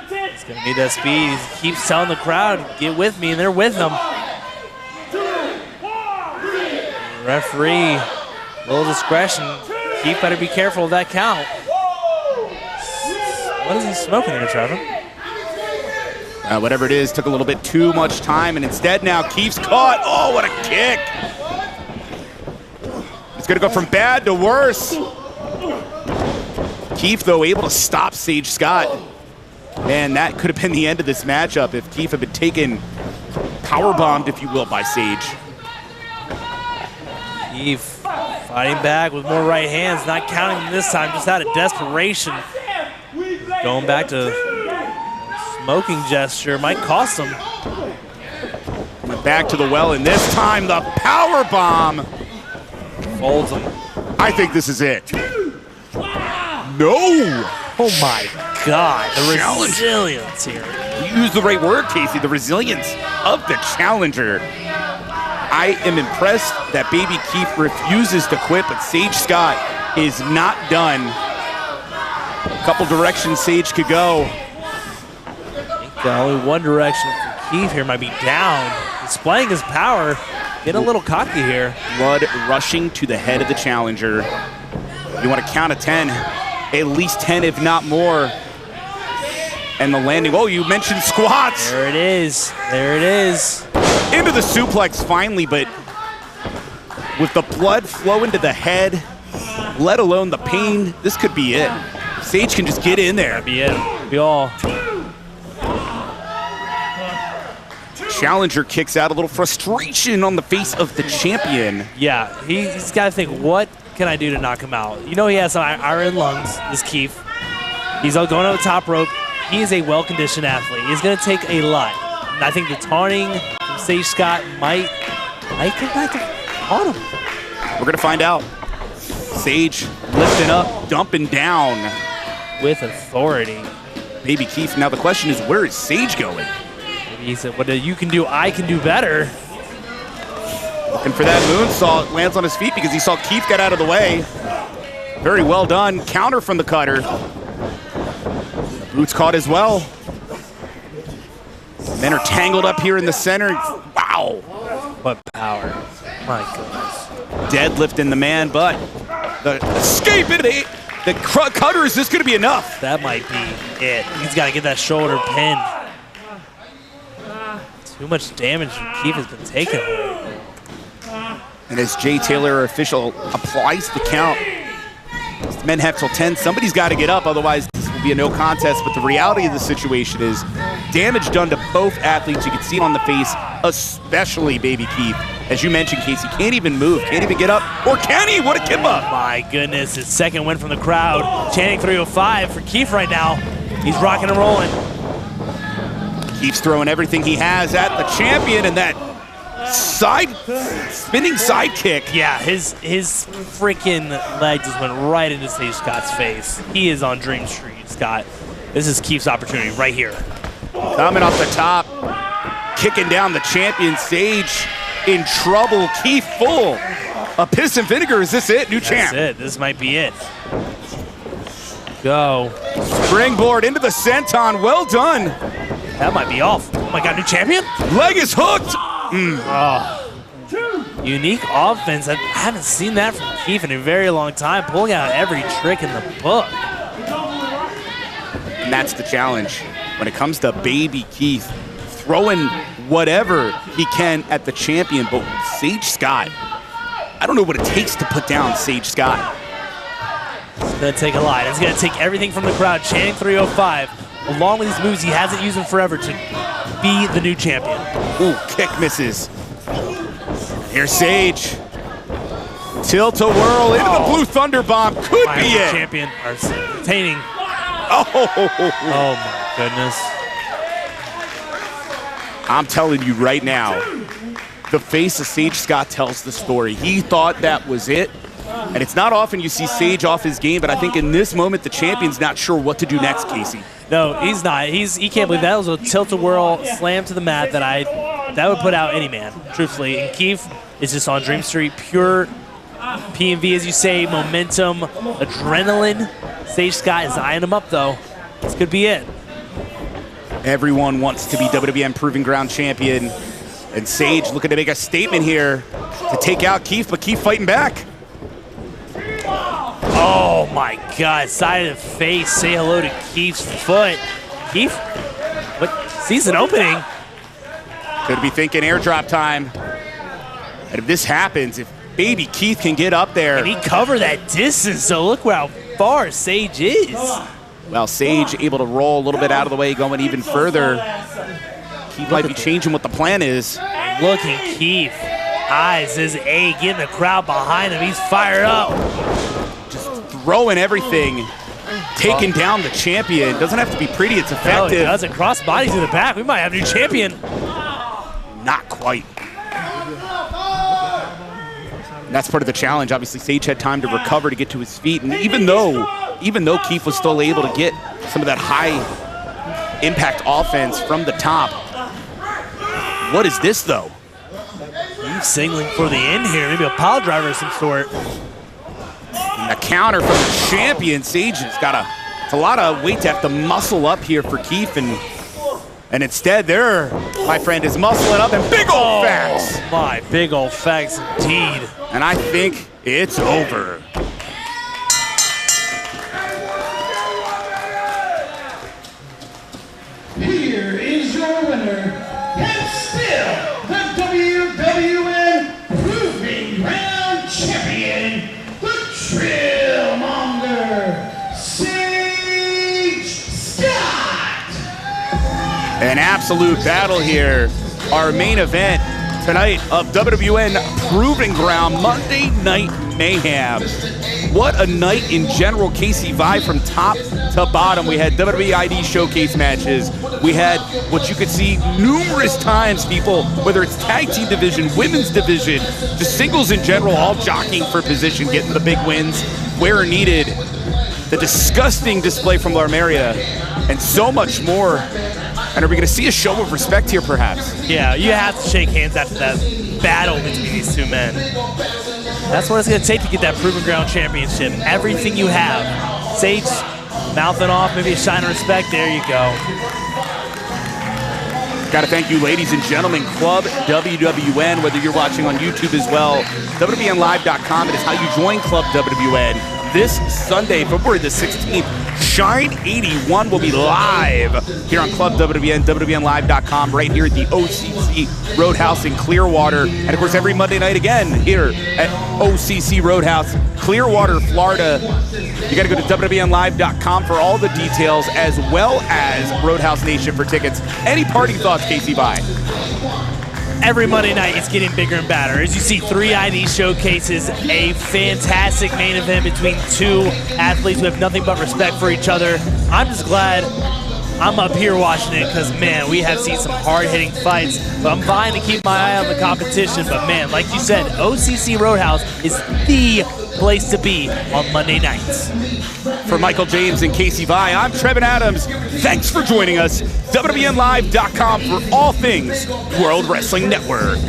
He's gonna need that speed. He keeps telling the crowd, get with me, and they're with him. Referee, little discretion. Keef better be careful of that count. What is he smoking there, Trevin? Whatever it is, took a little bit too much time, and instead now Keef's caught. Oh, what a kick. It's gonna go from bad to worse. Keef, though, able to stop Sage Scott. Man, that could have been the end of this matchup if Keef had been taken, powerbombed, if you will, by Sage. Keef fighting back with more right hands, not counting them this time, just out of desperation. Going back to smoking gesture, might cost him. Went back to the well, and this time the power bomb. Folds him. I think this is it. No! Oh my God, the resilience here. You used the right word, Casey, the resilience of the challenger. I am impressed that Baby Keef refuses to quit, but Sage Scott is not done. A couple directions Sage could go. I think only one direction for Keef here might be down. Displaying his power, getting a little cocky here. Blood rushing to the head of the challenger. You want to count to 10, at least 10 if not more. And the landing, oh, you mentioned squats. There it is, there it is. Into the suplex finally, but with the blood flowing to the head, let alone the pain, this could be it. Sage can just get in there. That'd be it, be all. Challenger kicks out, a little frustration on the face of the champion. Yeah, he's got to think, what can I do to knock him out? You know he has some iron lungs, this Keef. He's going on the top rope. He is a well-conditioned athlete. He's going to take a lot. And I think the taunting from Sage Scott might come back to haunt him. We're going to find out. Sage lifting up, dumping down. With authority. Baby Keef. Now the question is, where is Sage going? Maybe he said, what you can do, I can do better. Looking for that moonsault. Lands on his feet because he saw Keef get out of the way. Very well done. Counter from the cutter. Boots caught as well. Men are tangled up here in the center. Wow. What power. My goodness. Deadlifting the man, but the escape into the cutter, is this going to be enough? That might be it. He's got to get that shoulder pinned. Too much damage Keef has been taking. And as Jay Taylor, official, applies the count, men have till 10. Somebody's got to get up, otherwise this will be a no contest. But the reality of the situation is damage done to both athletes. You can see it on the face, especially Baby Keef. As you mentioned, Casey, can't even move, can't even get up, or can he? What a give up. My goodness, his second win from the crowd. Chanting 305 for Keef right now. He's rocking and rolling. Keeps throwing everything he has at the champion, and that spinning side kick. Yeah, his freaking leg just went right into Sage Scott's face. He is on Dream Street, Scott. This is Keef's opportunity right here. Coming off the top, kicking down the champion. Sage in trouble. Keef full. A piss and vinegar. Is this it? New champ. That's it. This might be it. Go. Springboard into the senton. Well done. That might be off. Oh my God, new champion? Leg is hooked. Oh. Unique offense. I haven't seen that from Keef in a very long time. Pulling out every trick in the book. And that's the challenge. When it comes to Baby Keef, throwing whatever he can at the champion, but Sage Scott, I don't know what it takes to put down Sage Scott. It's gonna take a lot. It's gonna take everything from the crowd, chanting 305, along with these moves he hasn't used in forever to be the new champion. Ooh, kick misses. Here's Sage. Tilt-a-whirl into the blue thunder bomb. Could be it. Champion, or retaining. Oh my goodness. I'm telling you right now, the face of Sage Scott tells the story. He thought that was it. And it's not often you see Sage off his game, but I think in this moment, the champion's not sure what to do next, Casey. No, he's not. He can't believe that was a tilt-a-whirl slam to the mat that would put out any man, truthfully. And Keef is just on Dream Street, pure P&V, as you say, momentum, adrenaline. Sage Scott is eyeing him up, though. This could be it. Everyone wants to be WWN Proving Ground champion. And Sage looking to make a statement here to take out Keef, but Keef fighting back. Oh my God, side of the face. Say hello to Keef's foot. Keef, what? Sees an opening. Could be thinking airdrop time. And if this happens, if Baby Keef can get up there. And he covered that distance, so look how far Sage is. Well, Sage able to roll a little bit out of the way, going even further. Keef might be changing what the plan is. Look at Keef. Eyes his A, getting the crowd behind him. He's fired up. Just throwing everything, taking down the champion. Doesn't have to be pretty, it's effective. No, it doesn't. Cross body to the back. We might have a new champion. Not quite. And that's part of the challenge. Obviously, Sage had time to recover to get to his feet. And even though Keef was still able to get some of that high impact offense from the top, what is this though? He's signaling for the end here. Maybe a pile driver of some sort. And a counter from the champion. Sage has got it's a lot of weight to have to muscle up here for Keef, and instead there, my friend, is muscling up and big old facts. My big old facts indeed. And I think it's over. Here is your winner, and still the WWN Proving Ground Champion, the Trailmonger, Sage Scott. An absolute battle here. Our main event tonight of WWN Proving Ground Monday Night Mayhem. What a night in general, Casey Vibe, from top to bottom. We had WWE ID showcase matches. We had what you could see numerous times, people, whether it's tag team division, women's division, just singles in general, all jockeying for position, getting the big wins where needed. The disgusting display from Larmeria, and so much more. And are we going to see a show of respect here, perhaps? Yeah, you have to shake hands after that battle between these two men. That's what it's going to take to get that Proving Ground Championship. Everything you have. Sage mouthing off, maybe a shine of respect. There you go. Got to thank you, ladies and gentlemen, Club WWN, whether you're watching on YouTube as well, WWNLive.com. It is how you join Club WWN. This Sunday, February the 16th, Shine 81 will be live here on Club WWN, WWNLive.com, right here at the OCC Road House in Clearwater. And of course, every Monday night again here at OCC Road House, Clearwater, Florida. You got to go to WWNLive.com for all the details, as well as Roadhouse Nation for tickets. Any parting thoughts, Casey Bii? Every Monday night, it's getting bigger and badder. As you see, 3 ID showcases, a fantastic main event between 2 athletes who have nothing but respect for each other. I'm just glad I'm up here watching it because, man, we have seen some hard-hitting fights. But I'm vying to keep my eye on the competition. But, man, like you said, OCC Roadhouse is the place to be on Monday nights. For Michael James and Casey Bii, I'm Trevin Adams. Thanks for joining us. WWNLive.com for all things World Wrestling Network.